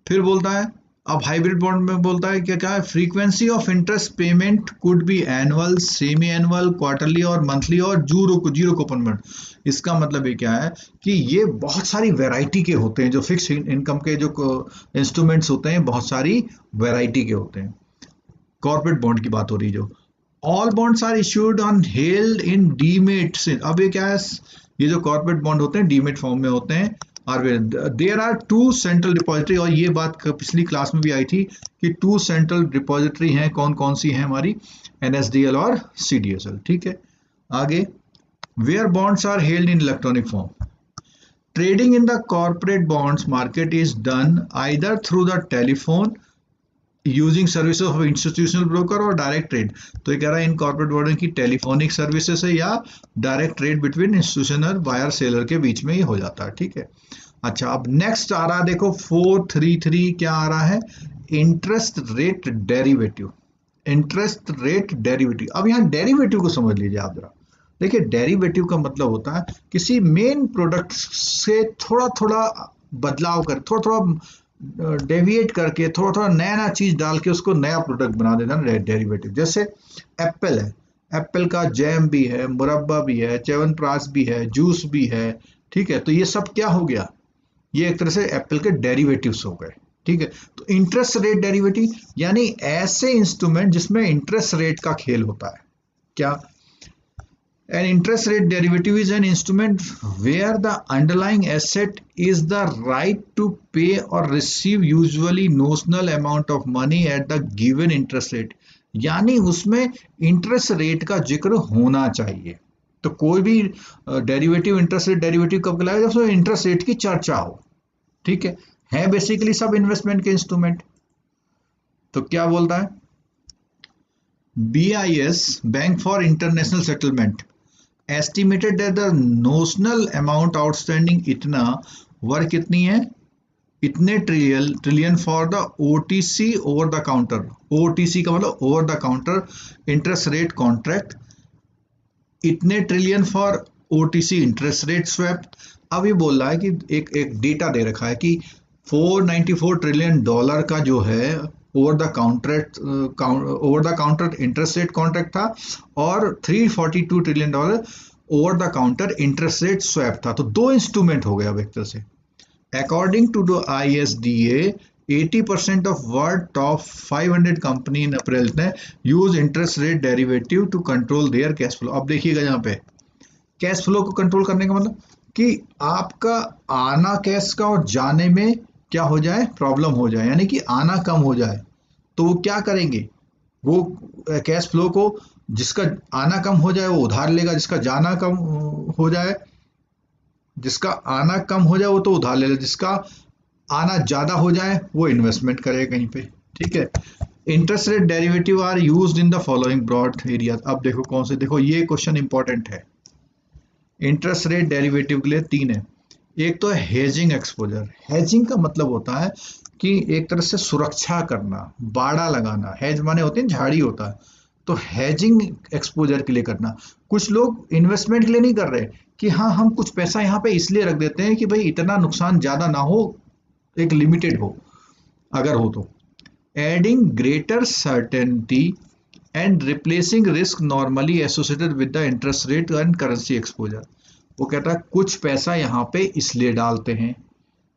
A: फिर बोलता है, अब हाइब्रिड बॉन्ड में बोलता है क्या क्या है, frequency of interest payment could be annual, semi annual, quarterly और मंथली और जीरो कूपन बॉन्ड। इसका मतलब ये क्या है कि ये बहुत सारी वैरायटी के होते हैं, जो फिक्स इनकम के जो इंस्ट्रूमेंट्स होते हैं बहुत सारी वैरायटी के होते हैं। कॉर्पोरेट बॉन्ड की बात हो रही है जो, all bonds are issued on held in demat से। अब ये क्या है, ये जो कॉर्पोरेट बॉन्ड होते हैं डीमेट फॉर्म में होते हैं। और देयर आर 2 सेंट्रल डिपॉजिटरी, और ये बात पिछली क्लास में भी आई थी कि 2 सेंट्रल डिपॉजिटरी हैं, कौन कौन सी हैं हमारी, NSDL और CDSL। ठीक है, आगे, where bonds are held in electronic form. Trading in the corporate bonds market is done either through the telephone using services of institutional broker और डायरेक्ट ट्रेड। तो ये कह रहा है इन कॉर्पोरेट बॉन्ड की टेलीफोनिक सर्विसेज है या direct trade between institutional buyer seller के बीच में ही हो जाता है। ठीक है, अच्छा अब नेक्स्ट आ रहा है, देखो 433 क्या आ रहा है, interest rate derivative. Interest rate derivative, अब यहाँ डेरिवेटिव को समझ लीजिए आप जरा। देखिए डेरिवेटिव का मतलब होता है किसी मेन प्रोडक्ट से थोड़ा थोड़ा बदलाव कर, थोड़ा थोड़ा डेविएट करके, थोड़ा थोड़ा नया नया चीज डाल के उसको नया प्रोडक्ट बना देना डेरिवेटिव। जैसे एप्पल है, एप्पल का जैम भी है, मुरब्बा भी है, च्यवनप्राश भी है, जूस भी है। ठीक है, तो ये सब क्या हो गया, ये एक तरह से एप्पल के डेरिवेटिव्स हो गए। ठीक है, तो इंटरेस्ट रेट डेरिवेटिव यानी ऐसे इंस्ट्रूमेंट जिसमें इंटरेस्ट रेट का खेल होता है। क्या, an interest rate derivative is an instrument where the underlying asset is the right to pay or receive usually notional amount of money at the given interest rate। यानी उसमें इंटरेस्ट रेट का जिक्र होना चाहिए। तो कोई भी डेरिवेटिव इंटरेस्ट रेट डेरिवेटिव कब कहलाएगा, जब उसमें इंटरेस्ट रेट की चर्चा हो। ठीक है बेसिकली सब इन्वेस्टमेंट के इंस्ट्रूमेंट। तो क्या बोलता है, BIS bank for international settlement estimated that the notional amount outstanding इतना, वर्थ कितनी है, इतने trillion for the OTC over the counter. OTC का मतलब over the counter interest rate contract, इतने trillion for OTC interest rate swap. अब ये बोल रहा है कि एक डेटा दे रखा है कि $494 ट्रिलियन का जो है over the counter interest rate contract था, और $342 trillion over the counter interest rate swap था। तो 2 इंस्ट्रूमेंट हो गया अब एक तरह से। According to the ISDA 80% of world top 500 company in April ने use interest rate derivative to control their cash flow. अब देखिएगा यहाँ पे कैश फ्लो को कंट्रोल करने का मतलब कि आपका आना कैश का और जाने में क्या हो जाए, प्रॉब्लम हो जाए, यानी कि आना कम हो जाए। तो वो क्या करेंगे, वो कैश फ्लो को, जिसका आना कम हो जाए वो उधार लेगा, जिसका जाना कम हो जाए, जिसका आना कम हो जाए वो तो उधार लेगा, जिसका आना ज्यादा हो जाए वो इन्वेस्टमेंट करेगा कहीं पे। ठीक है, interest rate derivative are used in the following broad area. अब देखो कौन से, देखो ये क्वेश्चन इंपॉर्टेंट है। इंटरेस्ट रेट डेरिवेटिव के लिए 3 है। एक तो है हेजिंग एक्सपोजर। हेजिंग का मतलब होता है कि एक तरह से सुरक्षा करना, बाड़ा लगाना। हेज माने होते हैं झाड़ी होता है, तो हेजिंग एक्सपोजर के लिए करना। कुछ लोग इन्वेस्टमेंट के लिए नहीं कर रहे कि हाँ हम कुछ पैसा यहाँ पे इसलिए रख देते हैं कि भाई इतना नुकसान ज्यादा ना हो, एक लिमिटेड हो अगर हो तो। Adding greater certainty and replacing risk normally associated with the interest rate and currency exposure. वो कहता है कुछ पैसा यहाँ पे इसलिए डालते हैं,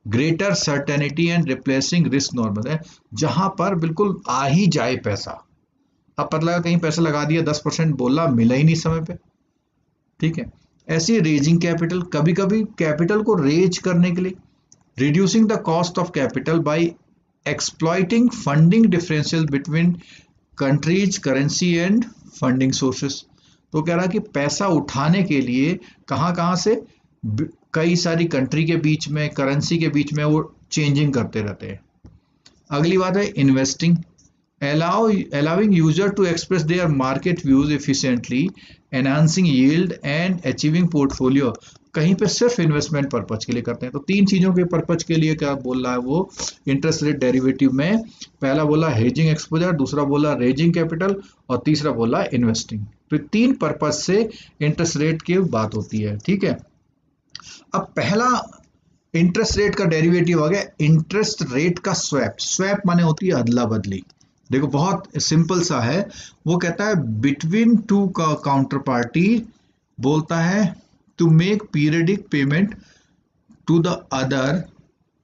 A: greater certainty and replacing risk normal है, जहां पर बिल्कुल आ ही जाए पैसा। अब पता लगा कहीं पैसा लगा दिया, 10% बोला, मिला ही नहीं समय पे। ठीक है, ऐसी रेजिंग कैपिटल, कभी कभी कैपिटल को रेज करने के लिए, reducing the cost of capital by exploiting funding differential between countries currency and funding sources. तो कह रहा है कि पैसा उठाने के लिए कहां कहां से कई सारी कंट्री के बीच में, करेंसी के बीच में वो चेंजिंग करते रहते हैं। अगली बात है investing, allowing user to express their market views efficiently, enhancing yield and achieving portfolio। कहीं पे सिर्फ इन्वेस्टमेंट पर्पज के लिए करते हैं। तो तीन चीजों के पर्पज के लिए क्या बोल रहा है वो इंटरेस्ट रेट डेरिवेटिव में। पहला बोला हेजिंग एक्सपोजर, दूसरा बोला रेजिंग कैपिटल, और तीसरा बोला इन्वेस्टिंग। तो तीन पर्पज से इंटरेस्ट रेट की बात होती है, ठीक है। अब पहला इंटरेस्ट रेट का डेरिवेटिव आ गया इंटरेस्ट रेट का स्वैप। स्वैप माने होती है अदला बदली। देखो बहुत सिंपल सा है, वो कहता है बिटवीन टू का काउंटर पार्टी, बोलता है to make periodic payment to the other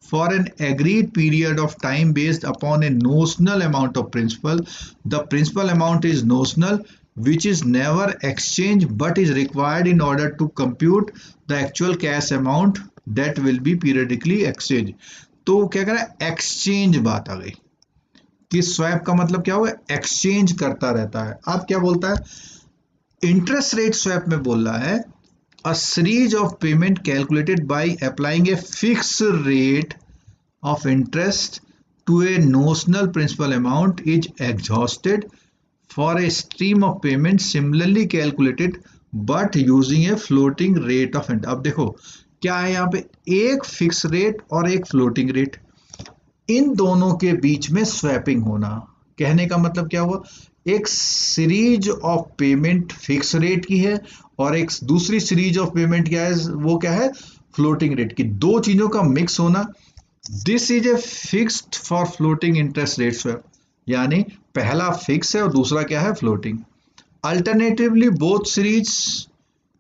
A: for an agreed period of time based upon a notional amount of principal. The principal amount is notional which is never exchanged but is required in order to compute the actual cash amount that will be periodically exchanged। तो क्या कह रहा है, एक्सचेंज बात आ गई कि स्वैप का मतलब क्या हुआ, एक्सचेंज करता रहता है। अब क्या बोलता है, इंटरेस्ट रेट स्वैप में बोल रहा है a series of payment calculated by applying a fix rate of interest to a notional principal amount is exhausted for a stream of payment similarly calculated but using a floating rate of interest। अब देखो क्या है यहाँ पे, एक फिक्स रेट और एक फ्लोटिंग रेट, इन दोनों के बीच में स्वैपिंग होना। कहने का मतलब क्या हुआ, एक series of payment fix rate की है और एक दूसरी सीरीज ऑफ पेमेंट क्या है, वो क्या है, फ्लोटिंग रेट की। दो चीजों का मिक्स होना। This is a fixed for floating interest rate swap, यानी पहला फिक्स है और दूसरा क्या है, floating. Alternatively both series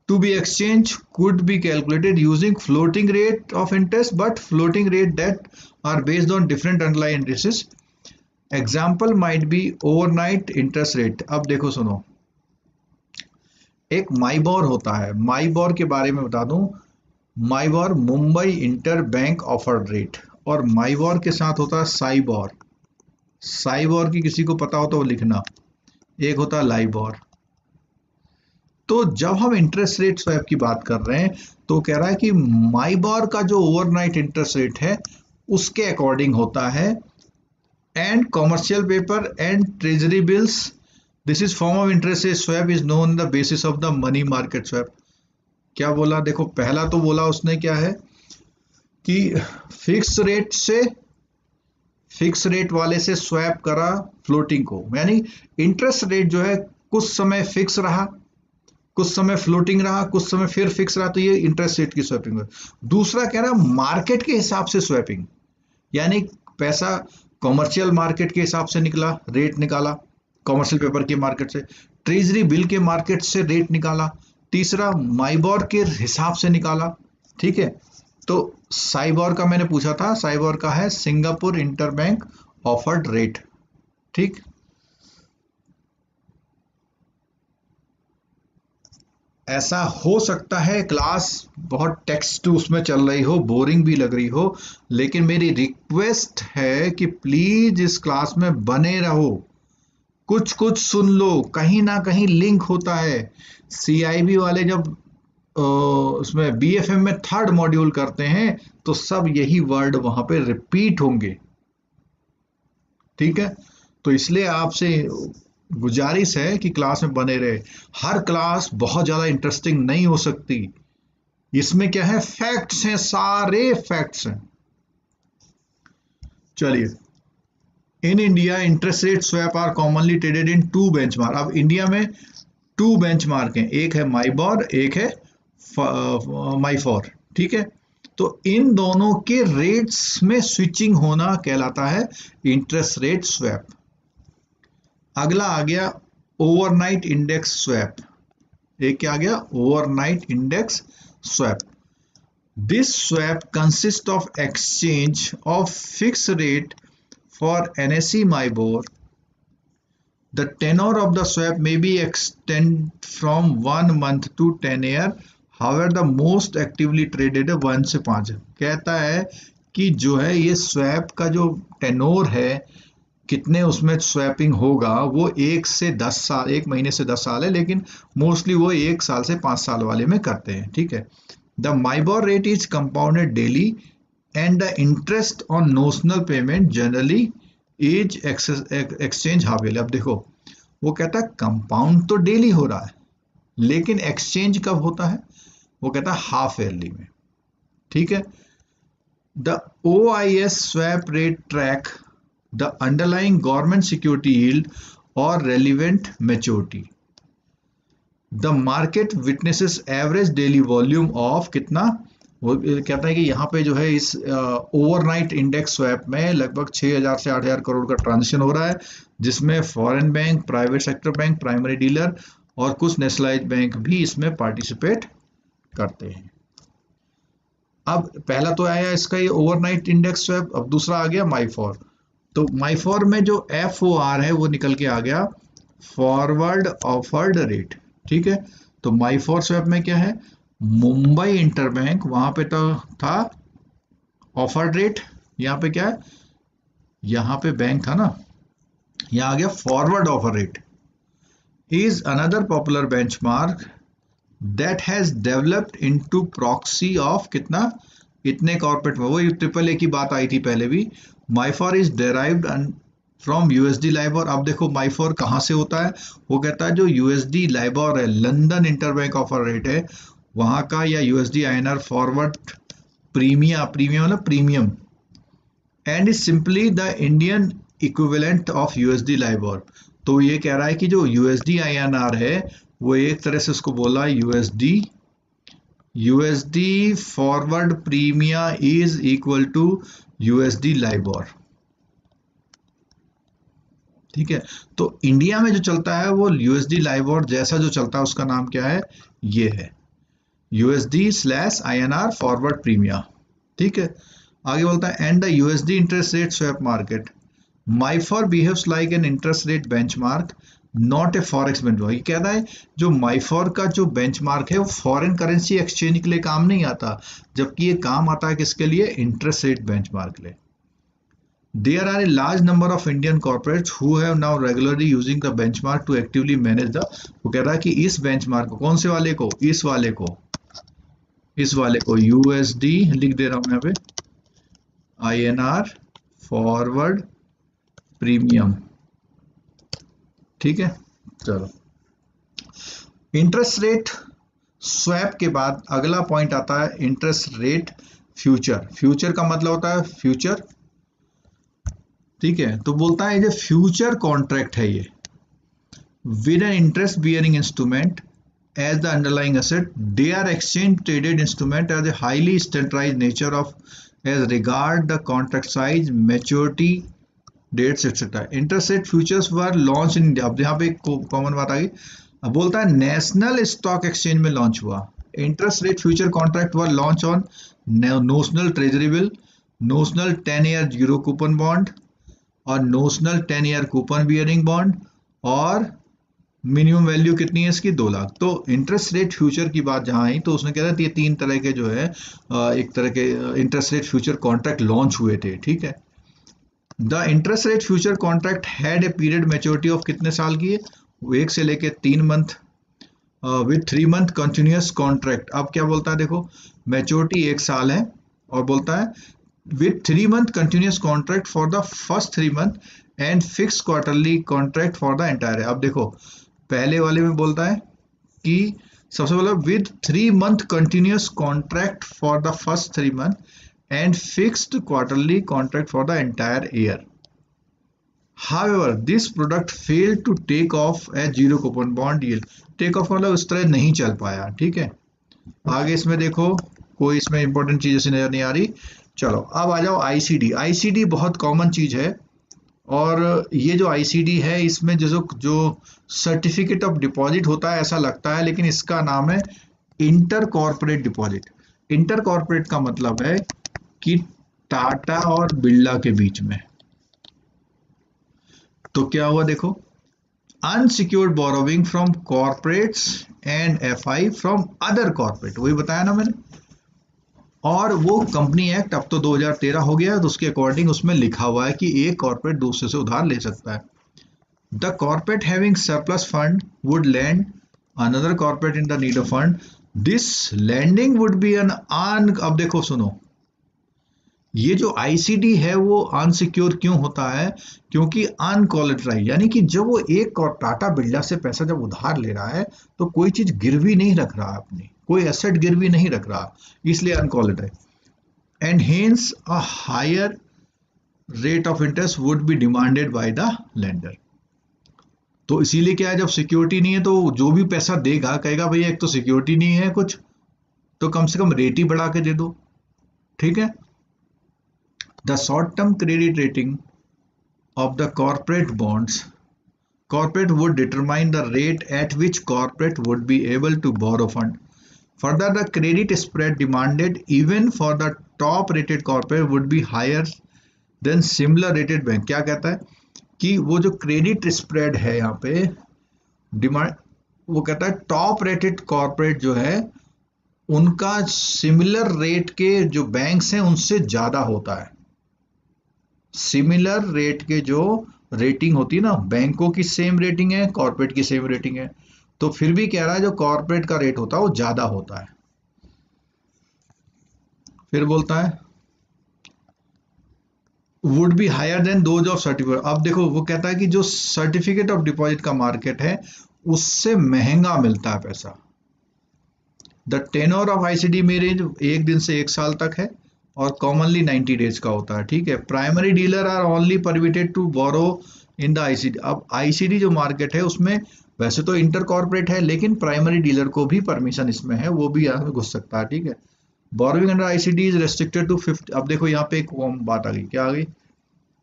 A: to be exchange could be calculated using floating rate of interest but floating rate that are based on different underline indices. Example might be overnight interest rate. अब देखो सुनो, एक माइबोर होता है, माइबोर के बारे में बता दूं, MIBOR Mumbai inter bank offered rate, और माइबोर के साथ होता है साइबोर। साइबोर की किसी को पता हो तो वो लिखना, एक होता है लाइबोर। तो जब हम इंटरेस्ट रेट स्वैप की बात कर रहे हैं तो कह रहा है कि माइबोर का जो ओवरनाइट इंटरेस्ट रेट है उसके अकॉर्डिंग होता है, and commercial paper and treasury bills, this is form of interest rate swap is known the basis of the money market swap. क्या बोला, देखो पहला तो बोला उसने क्या है कि फिक्स रेट वाले से स्वैप करा फ्लोटिंग को, यानी इंटरेस्ट रेट जो है कुछ समय फिक्स रहा, कुछ समय फ्लोटिंग रहा, कुछ समय फिर फिक्स रहा, तो ये इंटरेस्ट रेट की स्वैपिंग है। दूसरा कह रहा मार्केट के हिसाब से स्वैपिंग, यानी पैसा कॉमर्शियल मार्केट के हिसाब से निकला, रेट निकाला कॉमर्शियल पेपर के मार्केट से, ट्रेजरी बिल के मार्केट से रेट निकाला, तीसरा माइबोर के हिसाब से निकाला, ठीक है। तो साइबोर का मैंने पूछा था, साइबोर का है सिंगापुर इंटरबैंक ऑफर्ड रेट, ठीक। ऐसा हो सकता है क्लास बहुत टेक्स्ट उसमें चल रही हो, बोरिंग भी लग रही हो, लेकिन मेरी रिक्वेस्ट है कि प्लीज इस क्लास में बने रहो, कुछ कुछ सुन लो, कहीं ना कहीं लिंक होता है। CIB वाले जब उसमें BFM में थर्ड मॉड्यूल करते हैं तो सब यही वर्ड वहां पे रिपीट होंगे, ठीक है। तो इसलिए आपसे गुजारिश है कि क्लास में बने रहे। हर क्लास बहुत ज्यादा इंटरेस्टिंग नहीं हो सकती, इसमें क्या है, फैक्ट्स हैं, सारे फैक्ट्स हैं। चलिए, in India interest rate swap are commonly traded in two benchmark. अब इंडिया में टू बेंचमार्क हैं, एक है माइबोर, एक है माइफोर, ठीक है। तो इन दोनों के रेट्स में स्विचिंग होना कहलाता है इंटरेस्ट रेट स्वैप। अगला आ गया ओवरनाइट इंडेक्स स्वैप। एक क्या आ गया, overnight index swap. This swap consist of exchange of fix rate for NSE MIBOR। The tenor of the swap may be extended from 1 month to 10 year। However, the most actively traded है 1 से 5। कहता है कि जो है ये स्वैप का जो टेनोर है, कितने उसमें स्वैपिंग होगा, वो 1 से 10 साल, 1 महीने से 10 साल है, लेकिन मोस्टली वो 1 साल से 5 साल वाले में करते हैं, ठीक है। The MIBOR rate is compounded daily and the interest on notional payment generally is exchange half. अब देखो वो कहता है कंपाउंड तो डेली हो रहा है, लेकिन एक्सचेंज कब होता है, वो कहता है हाफ ईयरली में। ठीक है। The OIS swap rate track the underlying government security yield और relevant maturity. The market witnesses average daily volume of कितना, वो कहता है कि यहाँ पे जो है इस ओवरनाइट इंडेक्स स्वैप में लगभग 6000 से 8000 करोड़ का ट्रांजेक्शन हो रहा है, जिसमें foreign bank, private sector bank, primary dealer और कुछ नेशनलाइज्ड बैंक भी इसमें पार्टिसिपेट करते हैं। अब पहला तो आया इसका ये ओवरनाइट इंडेक्स स्वैप, अब दूसरा आ गया माईफॉर। तो माईफॉर में जो FOR है वो निकल के आ गया फॉरवर्ड ऑफर्ड रेट। ठीक है। तो माईफॉर स्वैप में क्या है, मुंबई इंटरबैंक, वहां पे तो था ऑफर्ड रेट, यहाँ पे क्या है, यहाँ पे बैंक था ना, यहाँ आ गया forward offer rate. Is another popular benchmark that has developed into proxy of कितना, इतने कॉर्पोरेट में, वही AAA की बात आई थी पहले भी। MIFOR is derived from USD LIBOR. अब देखो माईफॉर कहाँ से होता है, वो कहता है जो USD लाइबॉर है, लंदन इंटरबैंक ऑफर रेट है वहां का, या USD INR फॉरवर्ड प्रीमियम मतलब premium, and is simply the Indian equivalent of USD LIBOR. तो ये कह रहा है कि जो USD INR है वो एक तरह से उसको बोला USD forward premia is equal to USD LIBOR. ठीक है। तो इंडिया में जो चलता है वो USD लाइबॉर जैसा जो चलता है उसका नाम क्या है, ये है USD/INR फॉरवर्ड प्रीमिया। ठीक है। आगे बोलता है and the USD interest rate swap market MIFOR behaves like an interest rate benchmark not a forex benchmark. ये कहता है जो माईफॉर का जो बेंचमार्क है वो फॉरेन करेंसी एक्सचेंज के लिए काम नहीं आता, जबकि ये काम आता है किसके लिए, इंटरेस्ट रेट बेंचमार्क के लिए। There are a large number of Indian corporates who have now regularly using the benchmark to actively manage the, वो कह रहा है कि इस बेंचमार्क को, कौन से वाले को, इस वाले को USD लिख दे रहा हूं यहाँ पे INR फॉरवर्ड प्रीमियम। ठीक है। चलो, इंटरेस्ट रेट स्वैप के बाद अगला पॉइंट आता है इंटरेस्ट रेट फ्यूचर। फ्यूचर का मतलब होता है फ्यूचर। ठीक है। तो बोलता है जो फ्यूचर कॉन्ट्रैक्ट है ये with an interest bearing instrument as the underlying asset, they are exchange traded instrument as a highly standardised nature of as regard the contract size, maturity dates etcetera. Interest rate futures were launch in India. अब यहाँ पे एक कॉमन बात आ गई। अब बोलता है नेशनल स्टॉक एक्सचेंज में लॉन्च हुआ। Interest rate future contract were launch on notional treasury bill, notional 10-year zero coupon bond और notional 10-year coupon bearing bond, और मिनिमम वैल्यू कितनी है इसकी, 2 लाख। तो इंटरेस्ट रेट फ्यूचर की बात जहां आई तो उसने कह रहा था ये 3 तरह के जो है एक तरह के interest rate future contract launch हुए थे। ठीक है। The interest rate future contract had a period maturity of कितने साल की है, वो 1 से लेके 3 month with 3 month continuous contract. अब क्या बोलता है देखो, मैच्योरिटी 1 साल है और बोलता है with 3 month continuous contract for the first 3 month and fixed quarterly contract for the entire। अब देखो पहले वाले में बोलता है कि सबसे पहले with 3 month continuous contract for the first 3 month and fixed quarterly contract for the entire year. However, this product failed to take off as zero coupon bond yield. Take off मतलब उस तरह नहीं चल पाया। ठीक है। आगे इसमें देखो कोई इसमें इंपॉर्टेंट चीज ऐसी नजर नहीं आ रही। चलो अब आ जाओ ICD। ICD बहुत कॉमन चीज है, और ये जो ICD है इसमें जो सर्टिफिकेट ऑफ डिपॉजिट होता है ऐसा लगता है, लेकिन इसका नाम है inter corporate deposit. Inter corporate का मतलब है कि टाटा और बिरला के बीच में। तो क्या हुआ देखो, unsecured borrowing from corporates and FI from other corporate, वही बताया ना मैंने। और वो कंपनी एक्ट अब तो 2013 हो गया है, तो उसके अकॉर्डिंग उसमें लिखा हुआ है कि एक कॉर्पोरेट दूसरे से उधार ले सकता है। The corporate having surplus fund would lend another corporate in the need of fund. This lending would be an un, अब देखो सुनो, ये जो आईसीडी है वो अनसिक्योर क्यों होता है? क्योंकि अनकोलेटराइज, यानी कि जब वो एक और टाटा बिरला से पैसा जब उधार ले रहा है तो कोई चीज गिरवी नहीं रख रहा, अपनी कोई एसेट गिरवी नहीं रख रहा, इसलिए uncollateralise. And hence a higher rate of interest would be demanded by the lender. तो इसीलिए क्या है, जब सिक्योरिटी नहीं है तो जो भी पैसा देगा कहेगा भैया एक तो सिक्योरिटी नहीं है कुछ, तो कम से कम रेट ही बढ़ा के दे दो, ठीक है। The short term credit rating of the corporate bonds, corporate would determine the rate at which corporate would be able to borrow fund. Further, the credit spread demanded even for the top rated corporate would be higher than similar rated bank। क्या कहता है कि वो जो क्रेडिट स्प्रेड है यहाँ पे डिमांड, वो कहता है टॉप रेटेड कॉर्पोरेट जो है उनका सिमिलर रेट के जो बैंक्स हैं उनसे ज्यादा होता है। सिमिलर रेट के जो रेटिंग होती है ना, बैंकों की सेम रेटिंग है, कॉर्पोरेट की सेम रेटिंग है, तो फिर भी कह रहा है जो कॉर्पोरेट का रेट होता है वो ज्यादा होता है। फिर बोलता है would be higher than those of certificate. अब देखो वो कहता है कि जो सर्टिफिकेट ऑफ डिपॉजिट का मार्केट है उससे महंगा मिलता है पैसा। द टेन्योर ऑफ आईसीडी में रेंज 1 दिन से 1 साल तक है और कॉमनली 90 डेज का होता है, ठीक है। Primary dealer are only permitted to borrow in the ICD. अब आईसीडी जो मार्केट है उसमें वैसे तो इंटर कॉर्पोरेट है लेकिन प्राइमरी डीलर को भी परमिशन इसमें है, वो भी यहाँ घुस सकता है, ठीक है। Borrowing under ICD is restricted to 50। अब देखो यहाँ पे एक बात आ गई, क्या आ गई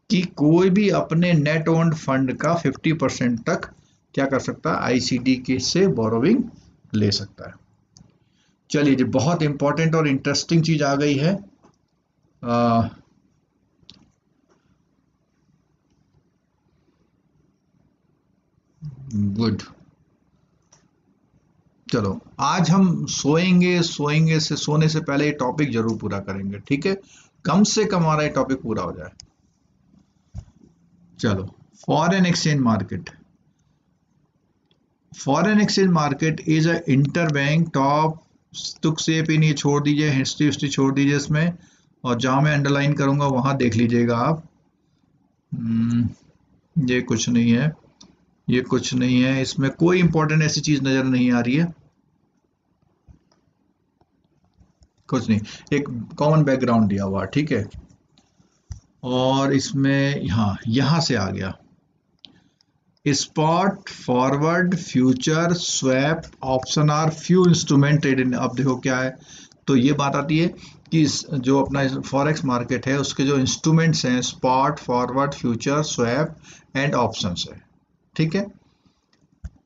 A: कि कोई भी अपने नेट ओन्ड फंड का 50% तक क्या कर सकता है, आईसीडी के से बोरोइंग ले सकता है। चलिए जी, बहुत इंपॉर्टेंट और इंटरेस्टिंग चीज आ गई है। गुड, चलो आज हम सोएंगे सोने से पहले ये टॉपिक जरूर पूरा करेंगे, ठीक है। कम से कम हमारा ये टॉपिक पूरा हो जाए। चलो, foreign exchange market. Foreign exchange market is a interbank top, तुक से पिन ये छोड़ दीजिए, हिस्ट्री छोड़ दीजिए इसमें, और जहां मैं अंडरलाइन करूंगा वहां देख लीजिएगा आप। ये कुछ नहीं है, ये कुछ नहीं है, इसमें कोई इंपॉर्टेंट ऐसी चीज नजर नहीं आ रही है, कुछ नहीं, एक कॉमन बैकग्राउंड दिया हुआ, ठीक है। और इसमें हाँ यहां से आ गया spot, forward, future, swap, option are few instrument trade. अब देखो क्या है, तो ये बात आती है कि जो अपना फॉरेक्स मार्केट है उसके जो इंस्ट्रूमेंट्स हैं spot, forward, future, swap and options है, ठीक है।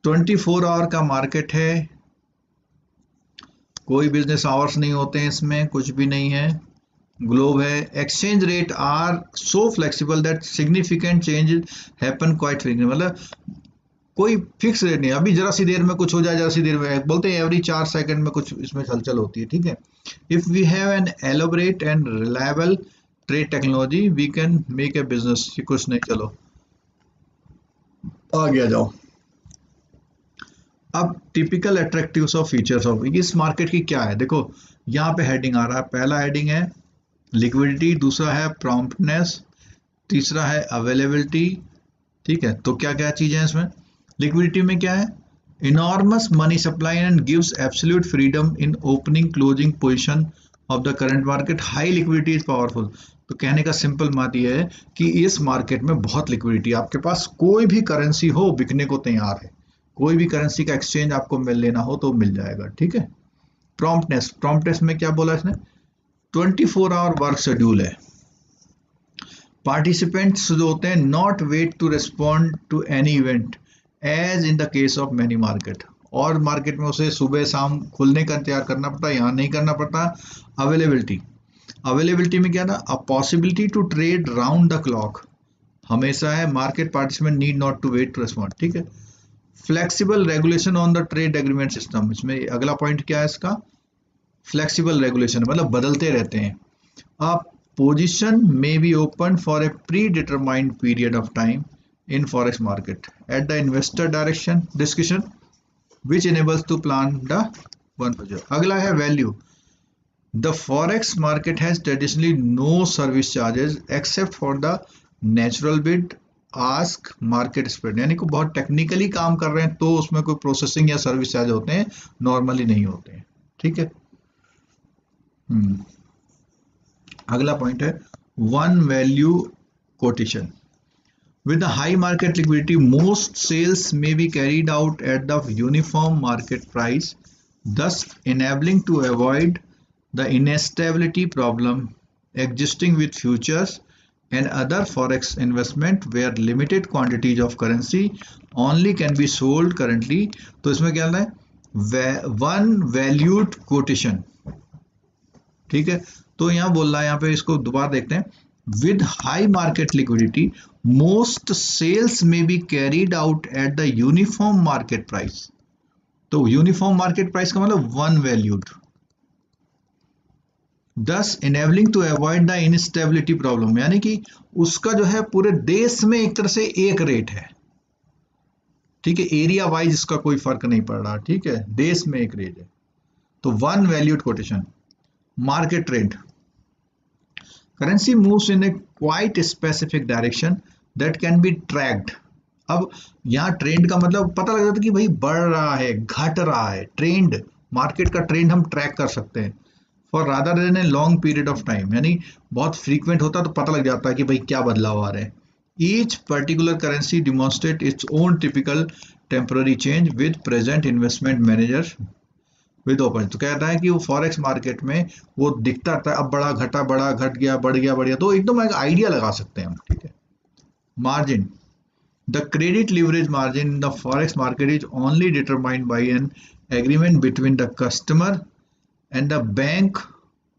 A: 24 आवर का मार्केट है, कोई बिजनेस आवर्स नहीं होते हैं इसमें, कुछ भी नहीं है, ग्लोब है। Exchange rate are so flexible that significant change happen quite frequently, मतलब कोई फिक्स रेट नहीं, अभी जरा सी देर में कुछ हो जाए, जरा सी देर में, बोलते हैं एवरी 4 सेकंड में कुछ इसमें हलचल होती है, ठीक है। If we have an elaborate and reliable trade technology we can make a business. कुछ नहीं, चलो आगे आ जाओ। अब typical attractives of features of इस मार्केट की क्या है, देखो यहाँ पे हेडिंग आ रहा है, पहला हेडिंग है लिक्विडिटी, दूसरा है प्रॉम्प्टनेस, तीसरा है अवेलेबिलिटी, ठीक है। तो क्या क्या चीजें हैं इसमें, लिक्विडिटी में क्या है, enormous money supply and gives absolute freedom in opening closing position of the current market, high liquidity is powerful. तो कहने का सिंपल बात यह है कि इस मार्केट में बहुत लिक्विडिटी, आपके पास कोई भी करेंसी हो बिकने को तैयार है, कोई भी करेंसी का एक्सचेंज आपको मिल लेना हो तो मिल जाएगा, ठीक है। प्रॉम्प्टनेस, प्रॉम्प्टनेस में क्या बोला इसने, 24 आवर वर्क शेड्यूल है। पार्टिसिपेंट्स जो होते हैं not wait to respond to any event as in the case of many market, और मार्केट में उसे सुबह शाम खुलने का इंतजार करना पड़ता है, यहाँ नहीं करना पड़ता। अवेलेबिलिटी, अवेलेबिलिटी में क्या था, a possibility to trade round the clock, हमेशा है, market participant need not to wait to respond, ठीक है। Flexible regulation on the trade agreement system, इसमें अगला पॉइंट क्या है इसका, फ्लेक्सिबल रेगुलेशन मतलब बदलते रहते हैं। आप position may be open for a predetermined period of time in forex market at the investor discretion which enables to plan the 150। अगला है value. The forex market has traditionally no service charges except for the natural bid ask market spread, यानी कि बहुत टेक्निकली काम कर रहे हैं तो उसमें कोई प्रोसेसिंग या सर्विस चार्ज होते हैं, नॉर्मली नहीं होते हैं। ठीक है। अगला पॉइंट है one value quotation. With the high market liquidity, most sales may be carried out at the uniform market price, thus enabling to avoid the instability problem existing with futures and other forex investment where limited quantities of currency only can be sold currently। तो इसमें क्या है, वन वैल्यूड कोटेशन। ठीक है, तो यहाँ बोल रहा है, यहाँ पे इसको दोबारा देखते हैं। With high market liquidity most sales may be carried out at the uniform market price. तो यूनिफॉर्म मार्केट प्राइस का मतलब one valued, thus enabling to avoid the instability problem, यानी कि उसका जो है पूरे देश में एक तरह से एक रेट है। ठीक है, एरिया वाइज इसका कोई फर्क नहीं पड़ रहा। ठीक है, देश में एक रेट है। तो one valued quotation. Market trend, currency moves in a quite specific direction that can be tracked। अब यहाँ ट्रेंड का मतलब पता लग जाता है कि भाई बढ़ रहा है, घट रहा है। ट्रेंड, मार्केट का ट्रेंड हम ट्रैक कर सकते हैं for rather than a long period of time, यानी बहुत फ्रीक्वेंट होता है तो पता लग जाता है कि भाई क्या बदलाव आ रहे हैं। Each particular currency demonstrate its own typical temporary change with present investment manager with open. तो कहता है कि वो फॉरेक्स मार्केट में वो दिखता रहता है, अब बड़ा घटा, बड़ा घट गया, बढ़ गया, बढ़ गया, तो एकदम एक आइडिया लगा सकते हैं हम। ठीक है। Margin, the credit leverage margin in the forex market is only determined by an agreement between the customer and the bank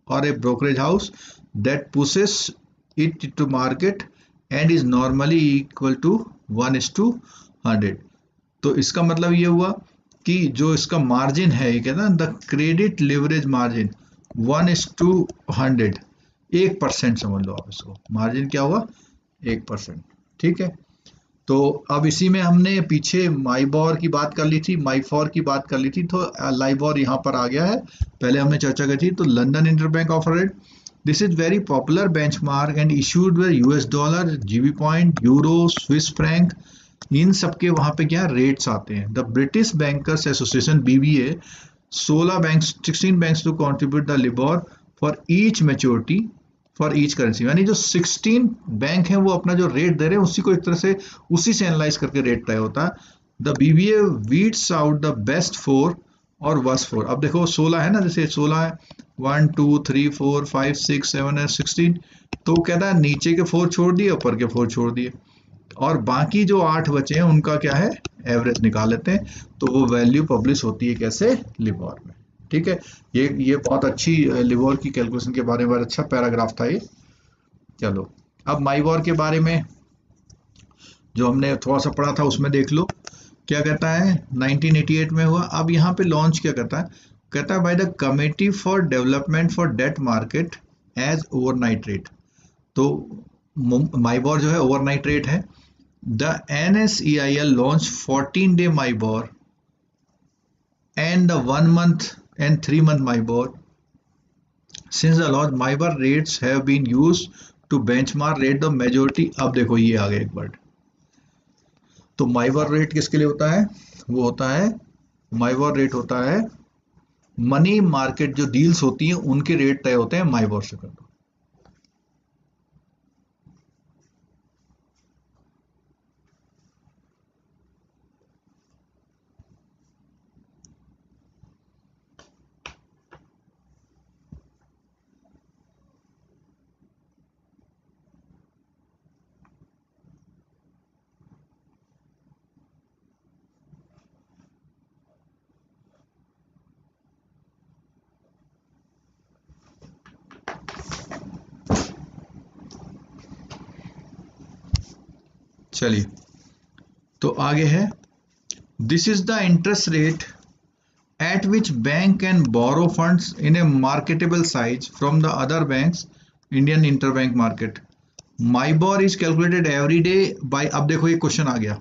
A: or a brokerage house that pushes it to market and is normally equal to 1:100। तो इसका मतलब ये हुआ कि जो इसका मार्जिन है, ये कहता है द क्रेडिट लिवरेज मार्जिन 1:100, 1% समझ लो आप इसको। मार्जिन क्या हुआ, 1%। ठीक है, तो अब इसी में हमने पीछे माइबॉर की बात कर ली थी, माइफॉर की बात कर ली थी, तो लाइबॉर यहाँ पर आ गया है। पहले हमने चर्चा की थी। तो London interbank offer rate, this is very popular benchmark and issued with US dollar, GB point, euro, Swiss franc, इन सबके वहां पे क्या रेट्स आते हैं। The British bankers association BBA 16 banks to contribute the LIBOR for each maturity for each currency, यानी जो 16 बैंक हैं वो अपना जो रेट दे रहे हैं उसी को एक तरह से उसी से एनालाइज करके रेट तय होता है। The BBA weeds out the best 4 और वर्स्ट 4। अब देखो 16 है ना, जैसे 16 है 1 2 3 4 5 6 7 है 16, तो कहता है नीचे के 4 छोड़ दिए, ऊपर के 4 छोड़ दिए, और बाकी जो 8 बचे हैं उनका क्या है, एवरेज निकाल लेते हैं। तो वो वैल्यू पब्लिश होती है कैसे, लिबॉर में। ठीक है, ये बहुत अच्छी लिबॉर की कैलकुलेशन के बारे में अच्छा पैराग्राफ था ये। चलो अब माइबॉर के बारे में जो हमने थोड़ा सा पढ़ा था उसमें देख लो क्या कहता है। 1988 में हुआ। अब यहाँ पे लॉन्च क्या कहता है, कहता है by the committee for development for debt market as overnight rate. तो माइबॉर जो है ओवरनाइट रेट है। The NSEIL launched 14-day MIBOR and the 1 month and 3 month MIBOR. Since the launch, MIBOR rates have been used to benchmark rate the majority। अब देखो ये आ गया एक वर्ड। तो MIBOR रेट किसके लिए होता है, वो होता है, MIBOR रेट होता है मनी मार्केट जो डील्स होती हैं उनके रेट तय होते हैं MIBOR से। कर दो। चलिए तो आगे है, this is the interest rate at which bank can borrow funds in a marketable size from the other banks Indian interbank market। MIBOR is calculated every day by, अब देखो ये क्वेश्चन आ गया।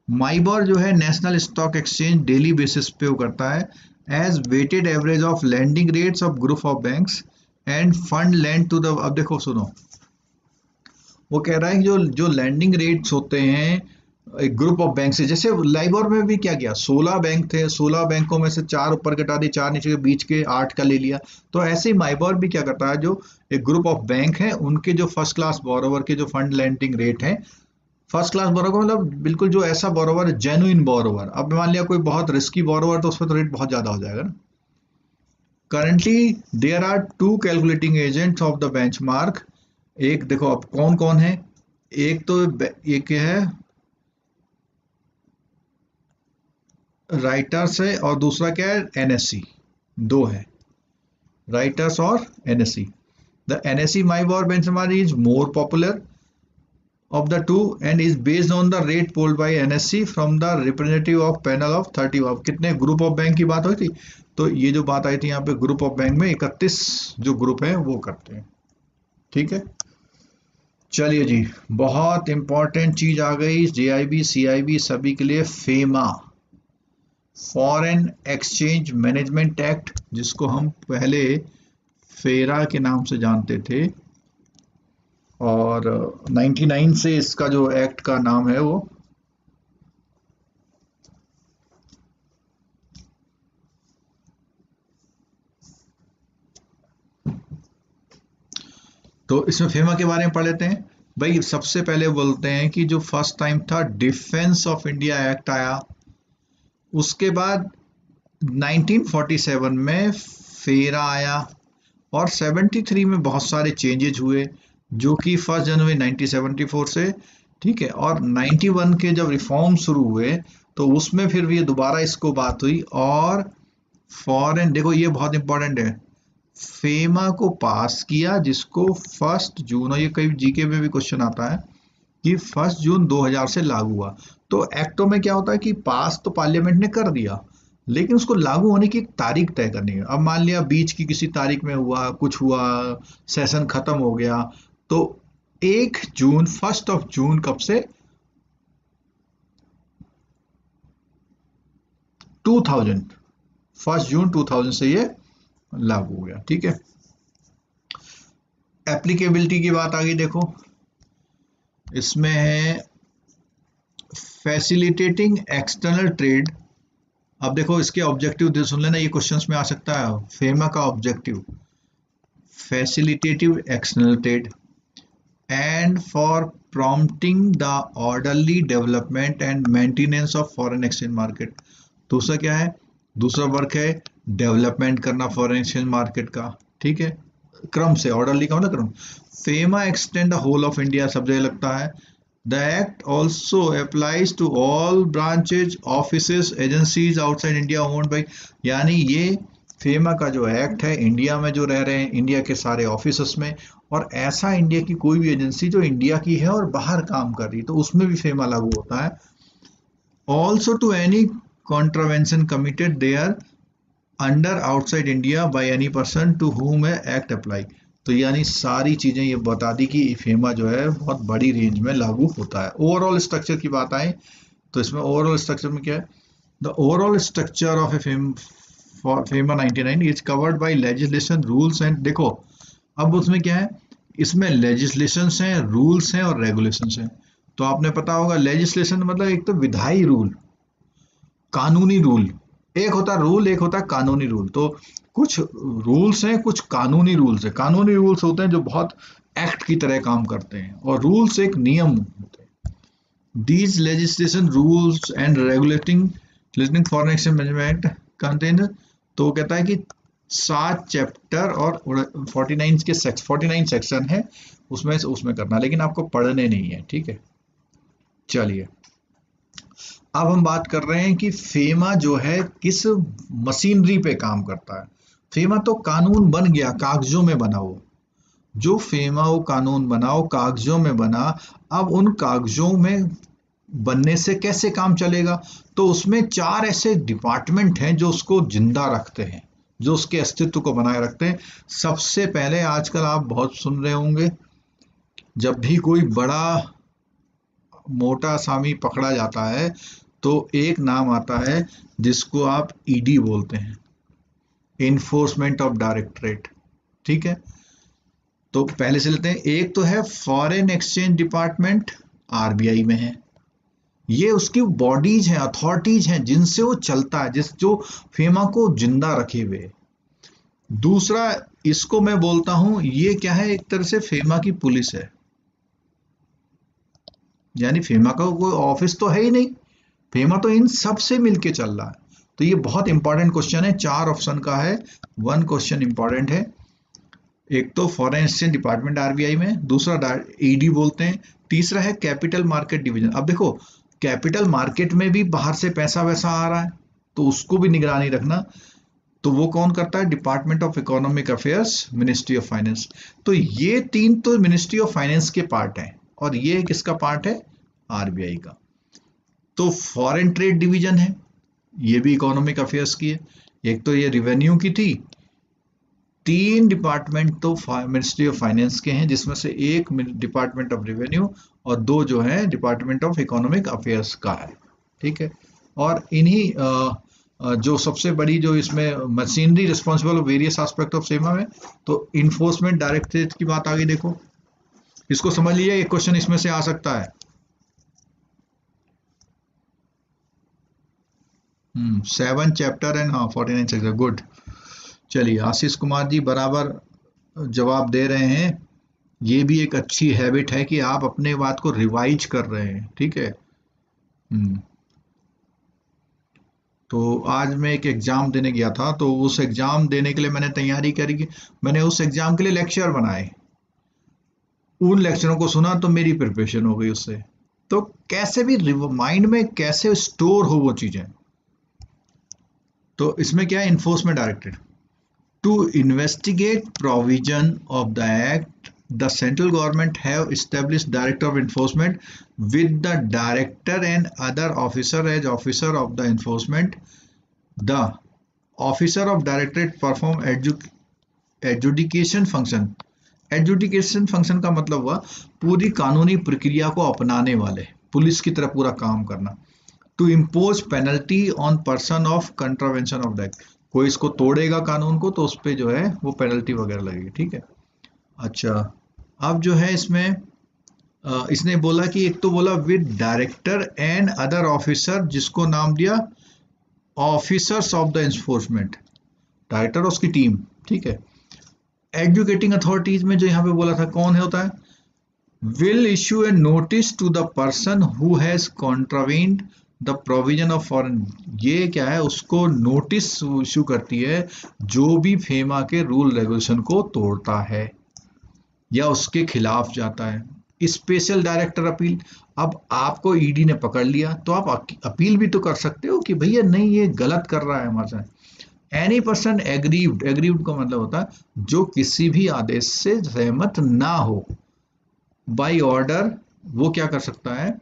A: MIBOR जो है national stock Exchange daily basis पे वो करता है as weighted average of lending rates of group of banks and fund lend to the. अब देखो सुनो, वो कह रहा है कि जो जो लैंडिंग रेट्स होते हैं एक ग्रुप ऑफ बैंक से, जैसे लाइबोर में भी क्या किया, 16 बैंक थे, 16 बैंकों में से 4 ऊपर कटा दिए, 4 नीचे के, बीच के 8 का ले लिया। तो ऐसे ही माइबोर भी क्या करता है, जो एक ग्रुप ऑफ बैंक है उनके जो फर्स्ट क्लास बोरोवर के जो फंड लैंडिंग रेट है, फर्स्ट क्लास बोरोवर मतलब बिल्कुल जो ऐसा बोरोवर है, जेन्युइन बोरोवर। अब मान लिया कोई बहुत रिस्की बोरोवर, तो उसमें तो रेट बहुत ज्यादा हो जाएगा ना। Currently there are 2 calculating agents of the benchmark. एक देखो अब कौन कौन है, एक तो एक है राइटर्स है और दूसरा क्या है एनएससी। दो है, राइटर्स और एनएससी। द NSC MIBOR benchmark is more popular of the two and is based on the rate polled by NSC from the representative of panel of 30। of कितने ग्रुप ऑफ बैंक की बात हुई थी, तो ये जो बात आई थी यहाँ पे ग्रुप ऑफ बैंक में 31 जो ग्रुप है वो करते हैं। ठीक है, चलिए जी, बहुत इंपॉर्टेंट चीज आ गई जेआईबी सीआईबी सभी के लिए, FEMA, foreign exchange management act, जिसको हम पहले फेरा के नाम से जानते थे, और 99 से इसका जो एक्ट का नाम है वो तो इसमें फेमा के बारे में पढ़ लेते हैं। भाई सबसे पहले बोलते हैं कि जो फर्स्ट टाइम था डिफेंस ऑफ इंडिया एक्ट आया, उसके बाद 1947 में फेरा आया, और 73 में बहुत सारे चेंजेज हुए जो कि 1 जनवरी 1974 से, ठीक है, और 91 के जब रिफॉर्म शुरू हुए तो उसमें फिर भी दोबारा इसको बात हुई। और फॉरेन, देखो ये बहुत इंपॉर्टेंट है, फेमा को पास किया जिसको 1 जून, और ये कई जीके में भी क्वेश्चन आता है कि 1 जून 2000 से लागू हुआ। तो एक्टों में क्या होता है कि पास तो पार्लियामेंट ने कर दिया, लेकिन उसको लागू होने की एक तारीख तय करनी है। अब मान लिया बीच की किसी तारीख में हुआ, कुछ हुआ, सेशन खत्म हो गया, तो 1 जून कब से, 2000, 1 जून 2000 से ये लागू हो गया। ठीक है, एप्लीकेबिलिटी की बात आ गई, देखो इसमें है फैसिलिटेटिंग एक्सटर्नल ट्रेड। अब देखो इसके ऑब्जेक्टिव सुन लेना, ये क्वेश्चंस में आ सकता है। फेमा का objective facilitative external trade and for prompting the orderly development and maintenance of foreign exchange market. दूसरा क्या है, दूसरा वर्क है डेवलपमेंट करना फॉरेन एक्सचेंज मार्केट का। ठीक है, क्रम से, ऑर्डरली का मतलब क्रम। FEMA extend the whole of India, सब जगह लगता है। The act also applies to all branches, offices, agencies outside India owned by, यानी ये फेमा का जो एक्ट है इंडिया में जो रह रहे हैं, इंडिया के सारे ऑफिसेस में, और ऐसा इंडिया की कोई भी एजेंसी जो इंडिया की है और बाहर काम कर रही है, तो उसमें भी फेमा लागू होता है। Also to any contravention committed there under outside India by any person to whom a act apply। तो यानी सारी चीजें ये बता दी कि फेमा जो है बहुत बड़ी रेंज में लागू होता है। ओवरऑल स्ट्रक्चर की बात आए तो इसमें ओवरऑल स्ट्रक्चर में क्या है, the overall structure of A FEMA 99 is covered by legislation rules and, देखो अब उसमें क्या है, इसमें लेजिस्लेशन हैं, रूल्स हैं और रेगुलेशन हैं। तो आपने पता होगा लेजिस्लेशन मतलब एक तो विधायी रूल, कानूनी रूल, एक होता है रूल, एक होता है कानूनी रूल। तो कुछ रूल्स हैं, कुछ कानूनी रूल्स हैं। कानूनी रूल्स होते हैं जो बहुत एक्ट की तरह काम करते हैं, और रूल्स एक नियम होते हैं। These legislation rules and regulating foreign exchange management contain, तो कहता है कि 7 चैप्टर और 49 सेक्शन है उसमें करना, लेकिन आपको पढ़ने नहीं है। ठीक है, चलिए अब हम बात कर रहे हैं कि फेमा जो है किस मशीनरी पे काम करता है। फेमा तो कानून बन गया, कागजों में बना, वो जो फेमा वो कानून बनाओ कागजों में बना। अब उन कागजों में बनने से कैसे काम चलेगा, तो उसमें 4 ऐसे डिपार्टमेंट हैं जो उसको जिंदा रखते हैं, जो उसके अस्तित्व को बनाए रखते हैं। सबसे पहले आजकल आप बहुत सुन रहे होंगे, जब भी कोई बड़ा मोटा असामी पकड़ा जाता है तो एक नाम आता है जिसको आप ईडी बोलते हैं। इन्फोर्समेंट ऑफ डायरेक्टरेट, ठीक है। तो पहले से लेते हैं, एक तो है फॉरेन एक्सचेंज डिपार्टमेंट, आरबीआई में है, ये उसकी बॉडीज हैं, अथॉरिटीज हैं जिनसे वो चलता है, जिस जो फेमा को जिंदा रखे हुए। दूसरा, इसको मैं बोलता हूं ये क्या है, एक तरह से फेमा की पुलिस है, यानी फेमा का कोई ऑफिस तो है ही नहीं, फेमा तो इन सब से मिलके चल रहा है। तो ये बहुत इंपॉर्टेंट क्वेश्चन है, 4 ऑप्शन का है, 1 क्वेश्चन इंपॉर्टेंट है। एक तो फॉरेन एक्सचेंज डिपार्टमेंट आरबीआई में, दूसरा ईडी बोलते हैं, तीसरा है कैपिटल मार्केट डिवीजन। अब देखो, कैपिटल मार्केट में भी बाहर से पैसा वैसा आ रहा है, तो उसको भी निगरानी रखना, तो वो कौन करता है, department of economic affairs, ministry of finance. तो ये 3 तो मिनिस्ट्री ऑफ फाइनेंस के पार्ट हैं, और ये किसका पार्ट है, आरबीआई का। तो फॉरेन ट्रेड डिवीजन है, ये भी इकोनॉमिक अफेयर्स की है। एक तो ये रिवेन्यू की थी, 3 डिपार्टमेंट तो मिनिस्ट्री ऑफ फाइनेंस के हैं, जिसमें से एक डिपार्टमेंट ऑफ रेवेन्यू और 2 जो है डिपार्टमेंट ऑफ इकोनॉमिक अफेयर्स का है, ठीक है। और इन्हीं जो सबसे बड़ी जो इसमें machinery responsible various aspect of सेमा में, तो इन्फोर्समेंट डायरेक्टरेट की बात आ गई। देखो, इसको समझ लीजिए, एक क्वेश्चन इसमें से आ सकता है। 7 चैप्टर एंड हाँ 49 सेक्टर, गुड। चलिए, आशीष कुमार जी बराबर जवाब दे रहे हैं। ये भी एक अच्छी हैबिट है कि आप अपने बात को रिवाइज कर रहे हैं, ठीक है। तो आज मैं एक एग्जाम देने गया था, तो उस एग्जाम देने के लिए मैंने तैयारी करी, मैंने उस एग्जाम के लिए लेक्चर बनाए, उन लेक्चरों को सुना, तो मेरी प्रिपरेशन हो गई उससे। तो कैसे भी माइंड में कैसे स्टोर हो वो चीजें। तो इसमें क्या है, enforcement directorate to investigate provision of the act, the central government have established director of enforcement with the director and other officer as officer of the enforcement. The officer of directorate perform adjudication function. Adjudication function का मतलब हुआ पूरी कानूनी प्रक्रिया को अपनाने वाले, पुलिस की तरह पूरा काम करना। To impose penalty on person of contravention of the act, कोई इसको तोड़ेगा कानून को तो उस पर जो है वो पेनल्टी वगैरह लगेगी, ठीक है। अच्छा, अब जो है इसमें इसने बोला कि एक तो बोला with director and other officer, जिसको नाम दिया officers of the enforcement, director और उसकी टीम, ठीक है। एजुकेटिंग अथॉरिटीज में जो यहाँ पे बोला था कौन है होता है, will issue a notice to the person who has contravened the provision of foreign, ये क्या है, उसको नोटिस इशू करती है जो भी फेमा के रूल रेगुलेशन को तोड़ता है या उसके खिलाफ जाता है। स्पेशल डायरेक्टर अपील, अब आपको ईडी ने पकड़ लिया तो आप अपील भी तो कर सकते हो कि भैया नहीं ये गलत कर रहा है हमारे साथ। एनी पर्सन एग्रीव्ड, एग्रीव्ड का मतलब होता है जो किसी भी आदेश से सहमत ना हो, बाय ऑर्डर, वो क्या कर सकता है,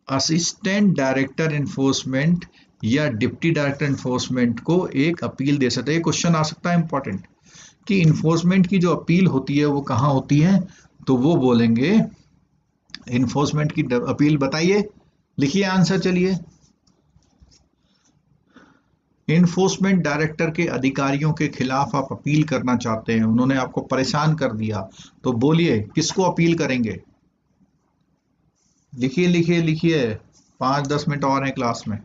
A: असिस्टेंट डायरेक्टर इन्फोर्समेंट या डिप्टी डायरेक्टर इन्फोर्समेंट को एक अपील दे सकता है। ये क्वेश्चन आ सकता है इंपॉर्टेंट, कि इन्फोर्समेंट की जो अपील होती है वो कहाँ होती है, तो वो बोलेंगे इन्फोर्समेंट की अपील बताइए, लिखिए आंसर। चलिए, इन्फोर्समेंट डायरेक्टर के अधिकारियों के खिलाफ आप अपील करना चाहते हैं, उन्होंने आपको परेशान कर दिया, तो बोलिए किसको अपील करेंगे, लिखिए लिखिए लिखिए, 5-10 मिनट और हैं क्लास में,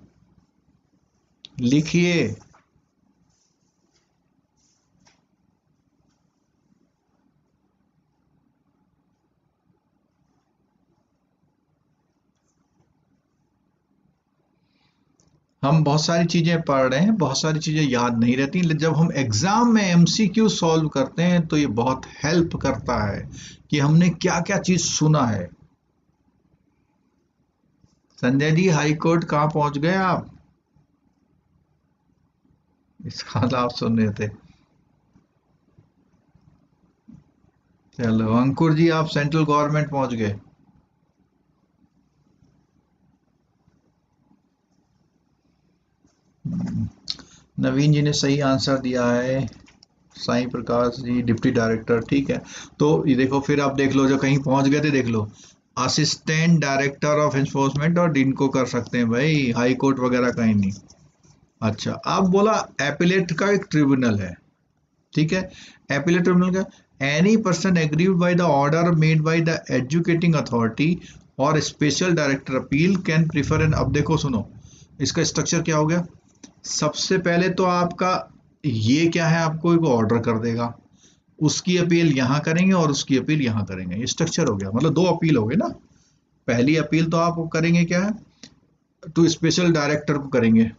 A: लिखिए। हम बहुत सारी चीजें पढ़ रहे हैं, बहुत सारी चीजें याद नहीं रहती, जब हम एग्जाम में एमसीक्यू सॉल्व करते हैं तो ये बहुत हेल्प करता है कि हमने क्या क्या चीज सुना है। संजय जी, हाई कोर्ट कहाँ पहुंच गए आप, इसका आप सुन रहे थे। चलो, अंकुर जी आप सेंट्रल गवर्नमेंट पहुंच गए। नवीन जी ने सही आंसर दिया है, साईं प्रकाश जी डिप्टी डायरेक्टर, ठीक है। तो ये देखो, फिर आप देख लो, जो कहीं पहुंच गए थे देख लो, असिस्टेंट डायरेक्टर ऑफ एनफोर्समेंट, और इनको कर सकते हैं भाई, हाई कोर्ट वगैरह कहीं नहीं। अच्छा, अब बोला एपिलेट का एक ट्रिब्यूनल है, ठीक है। अपीलेट ट्रिब्यूनल का any person aggrieved by the order made by the adjudicating authority or special director appeal can prefer an. अब देखो सुनो, इसका स्ट्रक्चर क्या हो गया। सबसे पहले तो आपका ये क्या है, आपको एक ऑर्डर कर देगा, उसकी अपील यहाँ करेंगे और उसकी अपील यहाँ करेंगे, ये स्ट्रक्चर हो गया। मतलब दो अपील हो गई ना। पहली अपील तो आप करेंगे क्या है, तो स्पेशल डायरेक्टर को करेंगे।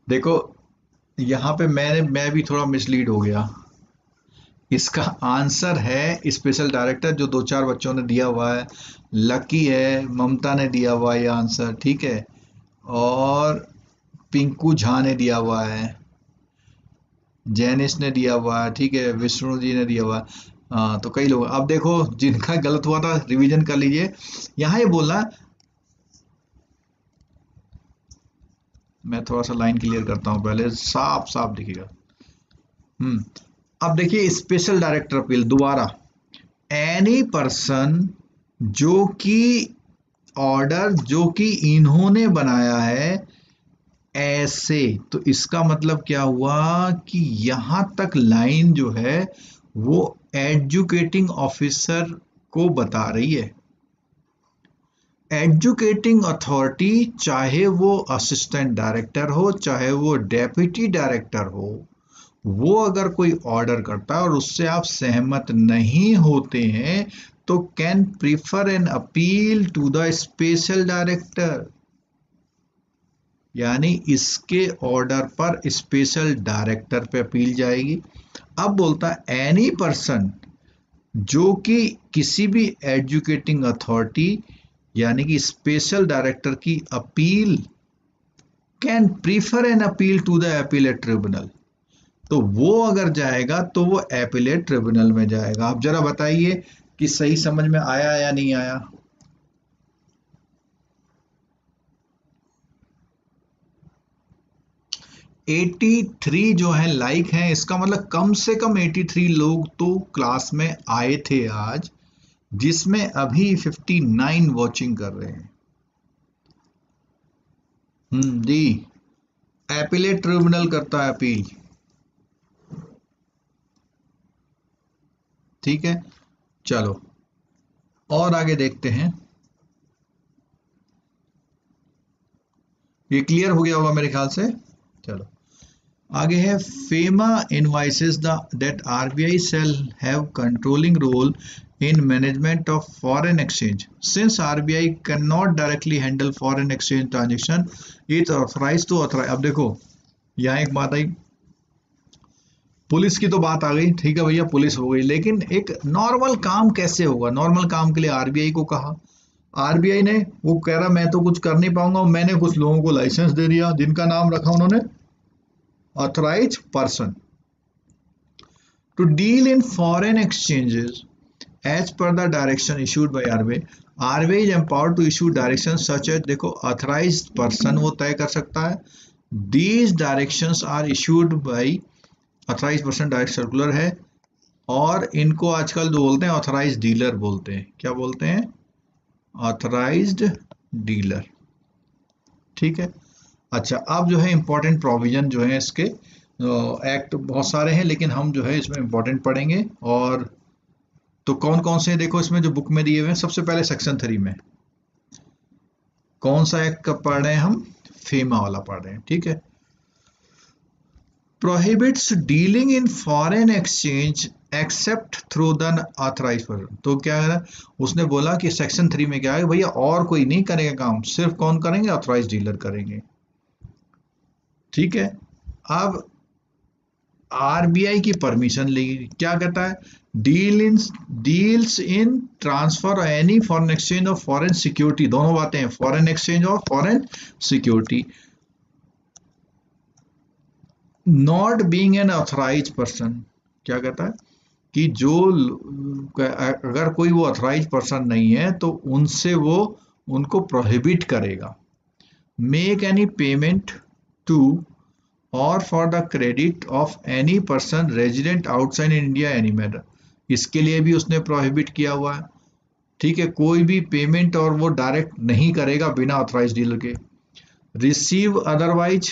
A: देखो यहाँ पे मैं भी थोड़ा मिसलीड हो गया। इसका आंसर है स्पेशल डायरेक्टर, जो दो चार बच्चों ने दिया हुआ है। लकी है, ममता ने दिया हुआ है ये आंसर, ठीक है, और पिंकू झा ने दिया हुआ है, जैनिश ने दिया हुआ है, ठीक है, विष्णु जी ने दिया हुआ है। हाँ, तो कई लोग। अब देखो जिनका गलत हुआ था रिवीजन कर लीजिए। यहाँ ये बोलना, मैं थोड़ा सा लाइन क्लियर करता हूँ पहले, साफ साफ दिखेगा। अब देखिए स्पेशल डायरेक्टर अपील दोबारा, एनी पर्सन जो कि ऑर्डर जो कि इन्होंने बनाया है ऐसे, तो इसका मतलब क्या हुआ कि यहां तक लाइन जो है वो एजुकेटिंग ऑफिसर को बता रही है। एजुकेटिंग अथॉरिटी, चाहे वो असिस्टेंट डायरेक्टर हो चाहे वो डेप्यूटी डायरेक्टर हो, वो अगर कोई ऑर्डर करता है और उससे आप सहमत नहीं होते हैं तो can prefer an appeal to the special director, यानी इसके ऑर्डर पर स्पेशल डायरेक्टर पे अपील जाएगी। अब बोलता है एनी पर्सन जो कि किसी भी एजुकेटिंग अथॉरिटी यानी कि स्पेशल डायरेक्टर की appeal can prefer an appeal to the appellate tribunal, तो वो अगर जाएगा तो वो अपीलेट ट्रिब्यूनल में जाएगा। आप जरा बताइए कि सही समझ में आया या नहीं आया। 83 जो है लाइक हैं, इसका मतलब कम से कम 83 लोग तो क्लास में आए थे आज, जिसमें अभी 59 वॉचिंग कर रहे हैं। जी, अपीलेट ट्रिब्यूनल करता है अपील, ठीक है। चलो और आगे देखते हैं। ये क्लियर हो गया होगा मेरे ख्याल से। चलो आगे है, FEMA invoices the that RBI shall have controlling role in management of foreign exchange since RBI cannot directly handle foreign exchange transaction it authorized to authorize। अब देखो यहाँ एक बात आई, पुलिस की तो बात आ गई, ठीक है भैया पुलिस हो गई, लेकिन एक नॉर्मल काम कैसे होगा। नॉर्मल काम के लिए आरबीआई को कहा, आरबीआई ने, वो कह रहा मैं तो कुछ कर नहीं पाऊंगा, मैंने कुछ लोगों को लाइसेंस दे दिया जिनका नाम रखा उन्होंने authorise person to deal in foreign exchanges as per the direction issued by RBI. RBI is empowered to issue direction such as, देखो ऑथराइज्ड पर्सन वो तय कर सकता है। These directions are issued by authorise person, direct circular है। और इनको आजकल जो बोलते हैं ऑथराइज डीलर बोलते हैं, क्या बोलते हैं, ऑथराइज्ड डीलर, ठीक है। अच्छा अब जो है इंपॉर्टेंट प्रोविजन जो है इसके, एक्ट बहुत सारे हैं लेकिन हम जो है इसमें इंपॉर्टेंट पढ़ेंगे। और तो कौन कौन से देखो इसमें जो बुक में दिए हुए हैं, सबसे पहले सेक्शन 3 में कौन सा एक्ट का पढ़ रहे हैं हम, फेमा वाला पढ़ रहे हैं, ठीक है। Prohibits dealing in foreign exchange except through the authorise person. तो क्या है, उसने बोला कि सेक्शन 3 में क्या है भैया, और कोई नहीं करेगा काम, सिर्फ कौन करेंगे, ऑथराइज डीलर करेंगे, ठीक है। अब आरबीआई की परमिशन लेगी, क्या कहता है, deals in transfer any foreign exchange और फॉरेन सिक्योरिटी, दोनों बातें हैं, फॉरेन एक्सचेंज और foreign security, not being an authorise person. क्या कहता है कि जो अगर कोई वो ऑथराइज पर्सन नहीं है तो उनसे वो उनको प्रोहिबिट करेगा। मेक एनी पेमेंट टू और for the credit of any person resident outside India any matter. इसके लिए भी उसने प्रोहिबिट किया हुआ है। ठीक है, कोई भी पेमेंट और वो डायरेक्ट नहीं करेगा बिना ऑथराइज डीलर के। Receive otherwise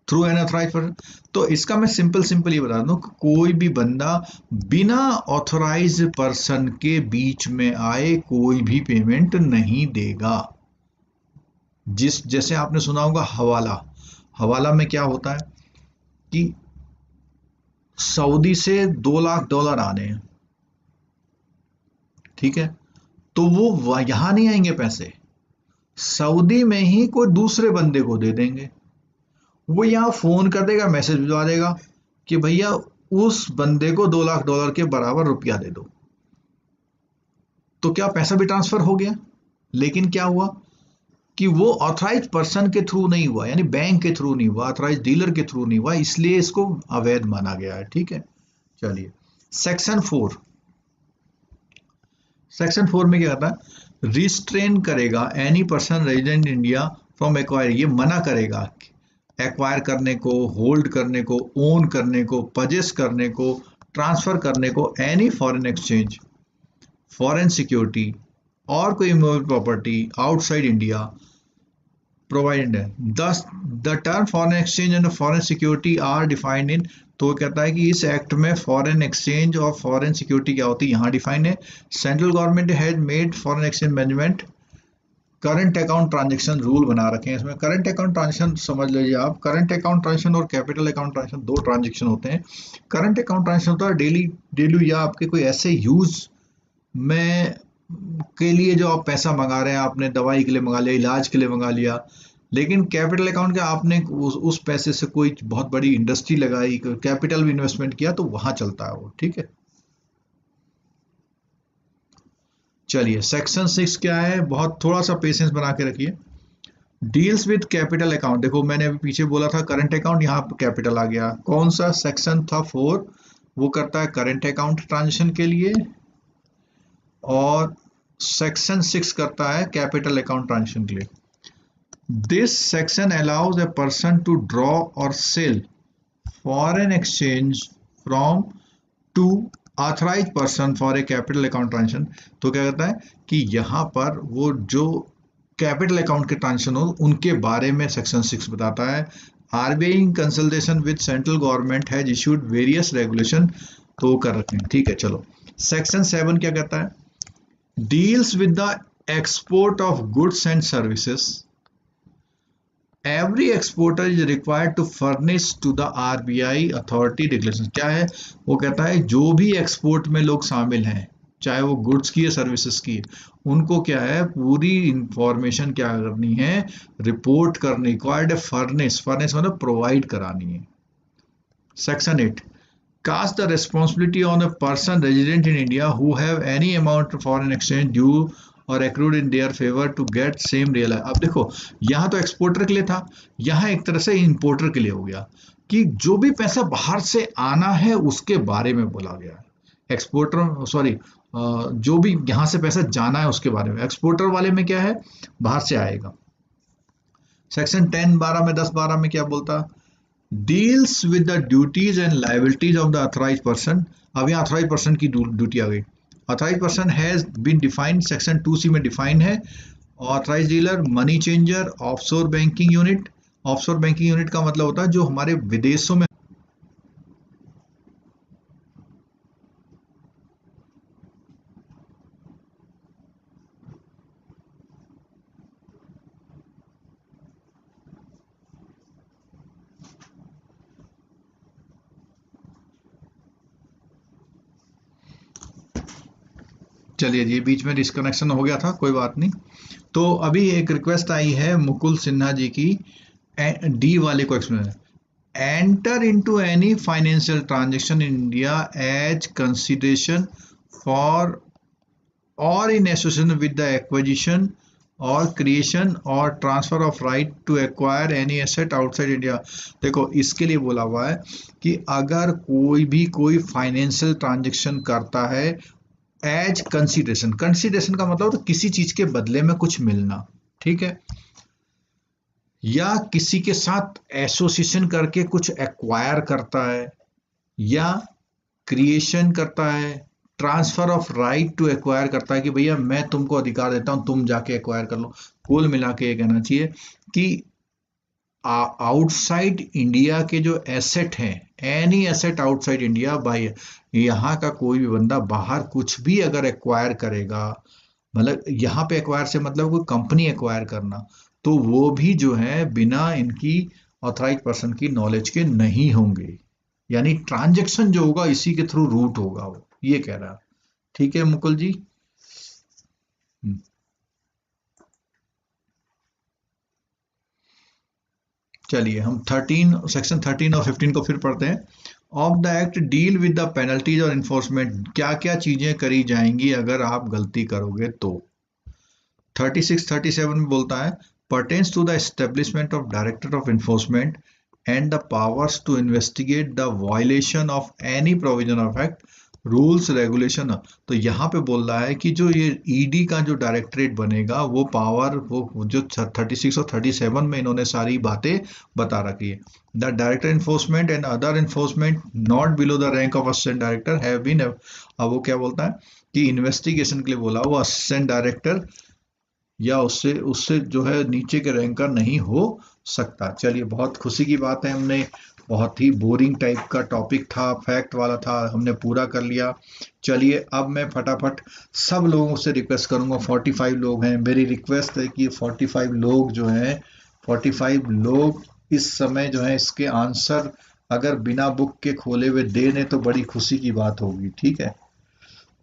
A: through an authorise person, तो इसका मैं सिंपल ये बता दूं कि कोई भी बंदा बिना ऑथराइज पर्सन के बीच में आए कोई भी पेमेंट नहीं देगा। जैसे आपने सुना होगा हवाला, हवाला में क्या होता है कि सऊदी से $2 लाख आने हैं, ठीक है, तो वो यहां नहीं आएंगे पैसे, सऊदी में ही कोई दूसरे बंदे को दे देंगे। वो यहाँ फोन कर देगा, मैसेज भिजवा देगा कि भैया उस बंदे को $2 लाख के बराबर रुपया दे दो। तो क्या पैसा भी ट्रांसफर हो गया, लेकिन क्या हुआ कि वो ऑथराइज पर्सन के थ्रू नहीं हुआ, यानी बैंक के थ्रू नहीं हुआ, ऑथराइज डीलर के थ्रू नहीं हुआ, इसलिए इसको अवैध माना गया है। ठीक है, चलिए सेक्शन 4, सेक्शन 4 में क्या कहता है, रिस्ट्रेन करेगा any person resident India from acquire, ये मना करेगा एक्वायर करने को, होल्ड करने को, ओन करने को, पजेस करने को, ट्रांसफर करने को any foreign exchange, foreign security और कोई movable property outside India provided है। Thus the term foreign exchange and foreign security are defined in, तो वो कहता है कि इस एक्ट में फॉरेन एक्सचेंज और फॉरेन सिक्योरिटी क्या होती है यहाँ डिफाइन है। Central government has made foreign exchange management current account transaction rule बना रखे हैं। इसमें करंट अकाउंट ट्रांजेक्शन समझ लीजिए आप, करंट अकाउंट ट्रांजेक्शन और कैपिटल अकाउंट ट्रांजेक्शन दो ट्रांजेक्शन होते हैं। करंट अकाउंट ट्रांजेक्शन होता है डेली या आपके कोई ऐसे यूज में के लिए जो आप पैसा मंगा रहे हैं, आपने दवाई के लिए मंगा लिया, इलाज के लिए मंगा लिया। लेकिन कैपिटल अकाउंट का आपने उस पैसे से कोई बहुत बड़ी इंडस्ट्री लगाई, कैपिटल भी इन्वेस्टमेंट किया, तो वहां चलता है वो। ठीक है, चलिए सेक्शन 6 क्या है, बहुत थोड़ा सा पेशेंस बना के रखिए। डील्स विद कैपिटल अकाउंट, देखो मैंने अभी पीछे बोला था करंट अकाउंट, यहाँ कैपिटल आ गया। कौन सा सेक्शन था 4, वो करता है करंट अकाउंट ट्रांजेक्शन के लिए, और सेक्शन 6 करता है कैपिटल अकाउंट ट्रांजेक्शन के लिए। This section allows a person to draw or sell foreign exchange from to authorise person for a capital account transaction. तो क्या कहता है कि यहाँ पर वो जो कैपिटल अकाउंट के ट्रांजेक्शन हो उनके बारे में सेक्शन 6 बताता है। RBI in consultation with central government has issued various regulation, तो वो कर रखे हैं। ठीक है, चलो सेक्शन 7 क्या कहता है, deals with the export of goods and services, every exporter is required to furnish to the RBI authority declaration। क्या है, वो कहता है जो भी एक्सपोर्ट में लोग शामिल हैं, चाहे वो गुड्स की है सर्विसेज की, उनको क्या है पूरी इंफॉर्मेशन क्या करनी है, रिपोर्ट करनी, रिक्वायर्ड है फर्निश, फर्निश मतलब प्रोवाइड करानी है। Section 8, cast the responsibility on a person resident in India who have any amount of foreign exchange due और accrued in their favor to get same real। अब देखो यहाँ तो एक्सपोर्टर के लिए था, यहाँ एक तरह से इंपोर्टर के लिए हो गया कि जो भी पैसा बाहर से आना है उसके बारे में बोला गया है। एक्सपोर्टर सॉरी जो भी यहाँ से पैसा जाना है उसके बारे में, एक्सपोर्टर वाले में क्या है बाहर से आएगा। सेक्शन 10-12 में 10-12 में क्या बोलता, deals with the duties and liabilities of the authorise person. अब यहाँ अथराइज पर्सन की ड्यूटी आ गई। Authorise person has been defined, section 2C में डिफाइन है। Authorise dealer, money changer, offshore banking unit. Offshore banking unit का मतलब होता है जो हमारे विदेशों में चलिए जी बीच में डिस्कनेक्शन हो गया था, कोई बात नहीं। तो अभी एक रिक्वेस्ट आई है मुकुल सिन्हा जी की, डी वाले को explain, enter into any financial transaction in India as consideration for or in association with the acquisition or creation or transfer of right to acquire any asset outside India. देखो इसके लिए बोला हुआ है कि अगर कोई भी कोई फाइनेंशियल ट्रांजैक्शन करता है एज कंसिडरेशन, कंसिडरेशन का मतलब तो किसी चीज के बदले में कुछ मिलना, ठीक है, या किसी के साथ एसोसिएशन करके कुछ एक्वायर करता है, या क्रिएशन करता है, transfer of right to acquire करता है कि भैया मैं तुमको अधिकार देता हूं, तुम जाके एक्वायर कर लो। कुल मिला के ये कहना चाहिए कि आउटसाइड इंडिया के जो एसेट हैं, any asset outside India by, यहाँ का कोई भी बंदा बाहर कुछ भी अगर एक्वायर करेगा, मतलब यहाँ पे एक्वायर से मतलब कोई कंपनी एक्वायर करना, तो वो भी जो है बिना इनकी ऑथराइज पर्सन की नॉलेज के नहीं होंगे। यानी ट्रांजैक्शन जो होगा इसी के थ्रू रूट होगा, वो ये कह रहा है। ठीक है मुकुल जी। हम्म, चलिए हम 13 सेक्शन 13 और 15 को फिर पढ़ते हैं। Of the act deal with the penalties और इन्फोर्समेंट, क्या क्या चीजें करी जाएंगी अगर आप गलती करोगे तो। 36-37 में बोलता है pertains to the establishment of director of enforcement and the powers to investigate the violation of any provision of act rules regulation. तो यहाँ पे बोल रहा है कि जो ये ईडी का जो डायरेक्टरेट बनेगा वो पावर, वो जो 36 और 37 में इन्होंने सारी बातें बता रखी है। The director enforcement and other enforcement not below the rank of assistant director have been, अब वो क्या बोलता है कि इन्वेस्टिगेशन के लिए बोला वो असिस्टेंट डायरेक्टर या उससे उससे जो है नीचे के रैंक का नहीं हो सकता। चलिए बहुत खुशी की बात है, हमने बहुत ही बोरिंग टाइप का टॉपिक था, फैक्ट वाला था, हमने पूरा कर लिया। चलिए अब मैं फटाफट सब लोगों से रिक्वेस्ट करूंगा, 45 लोग हैं, मेरी रिक्वेस्ट है कि 45 लोग जो हैं, 45 लोग इस समय जो है इसके आंसर अगर बिना बुक के खोले हुए दे दें तो बड़ी खुशी की बात होगी। ठीक है,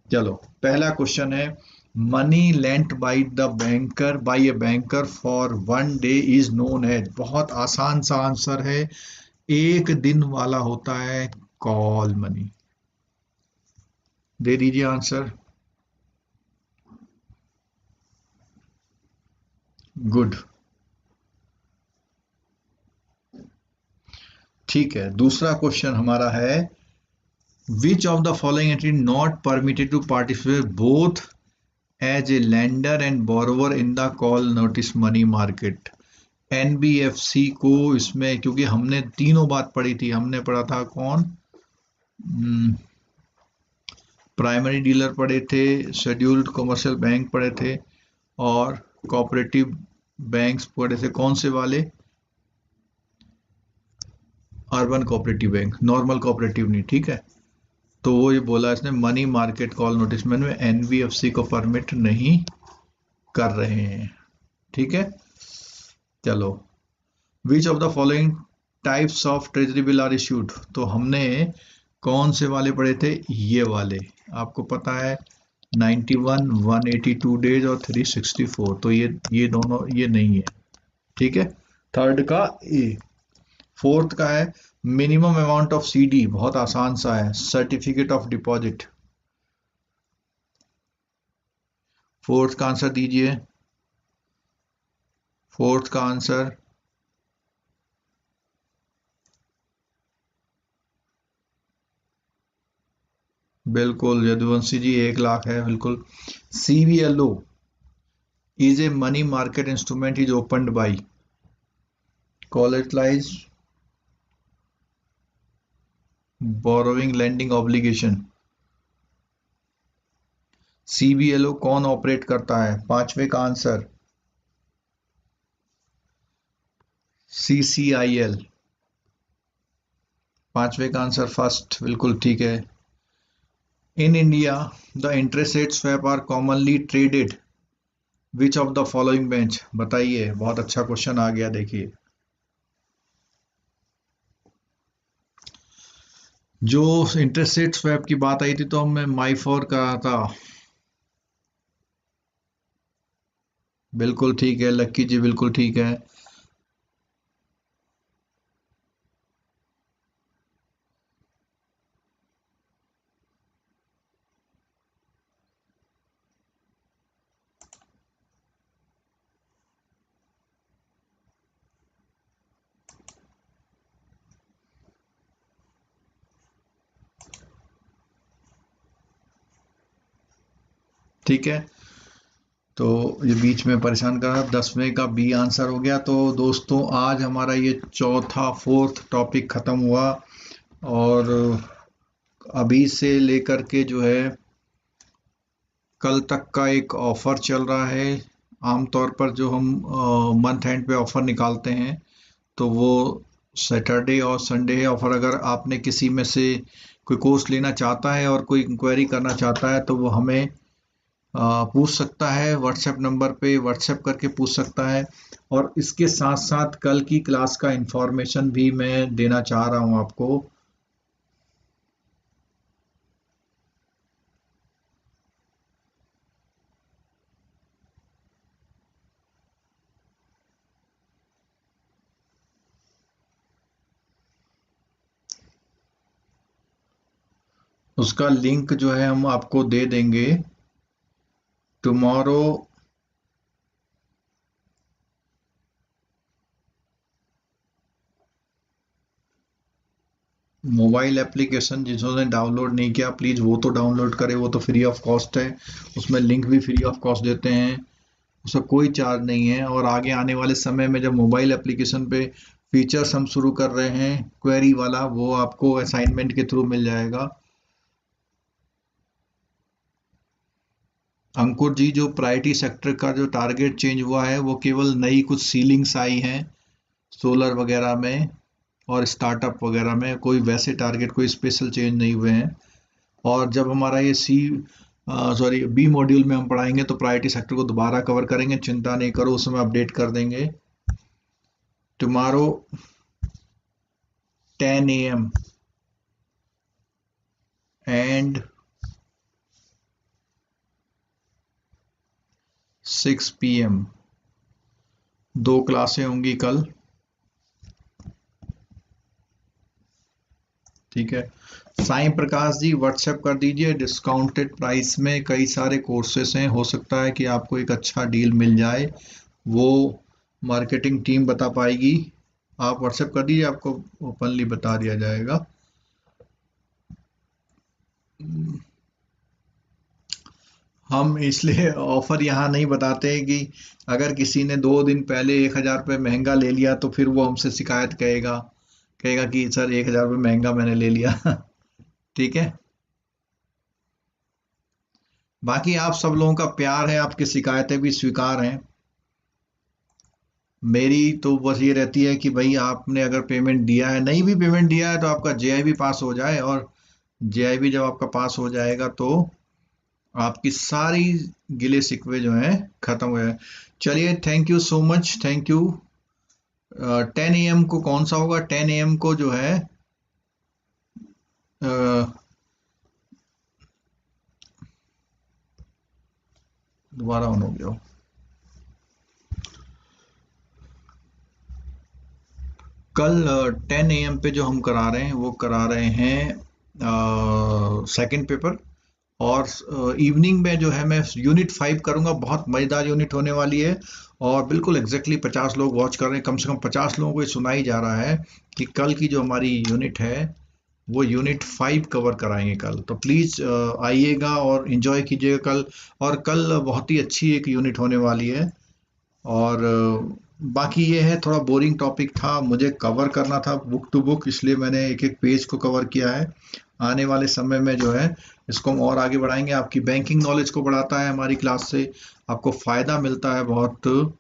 A: चलो पहला क्वेश्चन है, money lent by a banker for one day is known as, बहुत आसान सा आंसर है, एक दिन वाला होता है कॉल मनी। दे दीजिए आंसर। गुड, ठीक है। दूसरा क्वेश्चन हमारा है, which of the following entity not permitted to participate both as a lender and borrower in the call notice money market. NBFC को इसमें, क्योंकि हमने तीनों बात पढ़ी थी, हमने पढ़ा था कौन, प्राइमरी डीलर पढ़े थे, शेड्यूल्ड कमर्शियल बैंक पढ़े थे, और कोऑपरेटिव बैंक्स पढ़े थे। कौन से वाले? Urban cooperative bank, normal cooperative नहीं, ठीक है। तो वो ये बोला इसने मनी मार्केट कॉल नोटिस में एनबीएफसी को परमिट नहीं कर रहे हैं, ठीक है। चलो, which of the following types of treasury bill are issued, तो हमने कौन से वाले पढ़े थे, ये वाले आपको पता है, 91, 182 डेज और 364, तो ये दोनों ये नहीं है, ठीक है। थर्ड का ए। फोर्थ का है मिनिमम अमाउंट ऑफ सीडी, बहुत आसान सा है, सर्टिफिकेट ऑफ डिपॉजिट। फोर्थ का आंसर दीजिए, फोर्थ का आंसर। बिल्कुल यदुवंशी जी, 1 लाख है, बिल्कुल। CBLO is a money market instrument is opened by collateralised borrowing lending obligation. CBLO कौन ऑपरेट करता है? पांचवे का आंसर सीसीआईएल, पांचवे का आंसर फर्स्ट, बिल्कुल ठीक है। In India the interest rate swap are commonly traded which of the following bench, बताइए। बहुत अच्छा क्वेश्चन आ गया, देखिए। जो इंटरेस्ट रेट स्वैप की बात आई थी तो हमने माइफोर कहा था, बिल्कुल ठीक है लक्की जी, बिल्कुल ठीक है। ठीक है, तो ये बीच में परेशान कर रहा, 10वें का बी आंसर हो गया। तो दोस्तों आज हमारा ये चौथा फोर्थ टॉपिक खत्म हुआ, और अभी से लेकर के जो है कल तक का एक ऑफर चल रहा है। आमतौर पर जो हम मंथ एंड पे ऑफर निकालते हैं तो वो सैटरडे और संडे है ऑफर। अगर आपने किसी में से कोई कोर्स लेना चाहता है और कोई इंक्वायरी करना चाहता है तो वो हमें पूछ सकता है, व्हाट्सएप नंबर पे व्हाट्सएप करके पूछ सकता है। और इसके साथ साथ कल की क्लास का इंफॉर्मेशन भी मैं देना चाह रहा हूँ आपको। उसका लिंक जो है हम आपको दे देंगे टुमारो। मोबाइल एप्लीकेशन जिन्होंने डाउनलोड नहीं किया प्लीज़ वो तो डाउनलोड करें, वो तो फ्री ऑफ कॉस्ट है। उसमें लिंक भी फ्री ऑफ कॉस्ट देते हैं, उसका कोई चार्ज नहीं है। और आगे आने वाले समय में जब मोबाइल एप्लीकेशन पे फीचर्स हम शुरू कर रहे हैं क्वेरी वाला, वो आपको असाइनमेंट के थ्रू मिल जाएगा। अंकुर जी, जो प्रायोरिटी सेक्टर का जो टारगेट चेंज हुआ है वो केवल नई कुछ सीलिंग्स आई हैं सोलर वगैरह में और स्टार्टअप वगैरह में, कोई वैसे टारगेट कोई स्पेशल चेंज नहीं हुए हैं। और जब हमारा ये बी मॉड्यूल में हम पढ़ाएंगे तो प्रायोरिटी सेक्टर को दोबारा कवर करेंगे, चिंता नहीं करो, उस समय अपडेट कर देंगे। टुमारो 10 AM एंड 6 PM 2 क्लासें होंगी कल, ठीक है। साईं प्रकाश जी व्हाट्सएप कर दीजिए, डिस्काउंटेड प्राइस में कई सारे कोर्सेस हैं, हो सकता है कि आपको एक अच्छा डील मिल जाए, वो मार्केटिंग टीम बता पाएगी। आप व्हाट्सएप कर दीजिए, आपको ओपनली बता दिया जाएगा। हम इसलिए ऑफर यहाँ नहीं बताते हैं कि अगर किसी ने 2 दिन पहले 1,000 रुपये महंगा ले लिया तो फिर वो हमसे शिकायत करेगा, कहेगा कि सर 1,000 रुपये महंगा मैंने ले लिया। ठीक है। बाकी आप सब लोगों का प्यार है, आपकी शिकायतें भी स्वीकार हैं। मेरी तो बस ये रहती है कि भाई आपने अगर पेमेंट दिया है, नहीं भी पेमेंट दिया है तो आपका जेआईबी पास हो जाए, और जेआईबी जब आपका पास हो जाएगा तो आपकी सारी गिले शिकवे जो हैं खत्म हो जाए। चलिए, thank you so much, thank you. 10 AM को कौन सा होगा? 10 AM को जो है अ, दोबारा ऑन हो गया। कल 10 AM पे जो हम करा रहे हैं वो करा रहे हैं सेकंड पेपर। और इवनिंग में जो है मैं यूनिट 5 करूंगा, बहुत मज़ेदार यूनिट होने वाली है। और बिल्कुल एग्जैक्टली 50 लोग वॉच कर रहे हैं, कम से कम 50 लोगों को ये सुनाई जा रहा है कि कल की जो हमारी यूनिट है वो यूनिट 5 कवर कराएंगे कल। तो प्लीज़ आइएगा और इन्जॉय कीजिएगा कल। और कल बहुत ही अच्छी एक यूनिट होने वाली है। और बाकी ये है, थोड़ा बोरिंग टॉपिक था, मुझे कवर करना था बुक टू बुक, इसलिए मैंने एक एक पेज को कवर किया है। आने वाले समय में जो है इसको हम और आगे बढ़ाएंगे। आपकी बैंकिंग नॉलेज को बढ़ाता है हमारी क्लास से, आपको फ़ायदा मिलता है बहुत।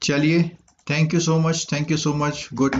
A: चलिए, thank you so much, thank you so much, good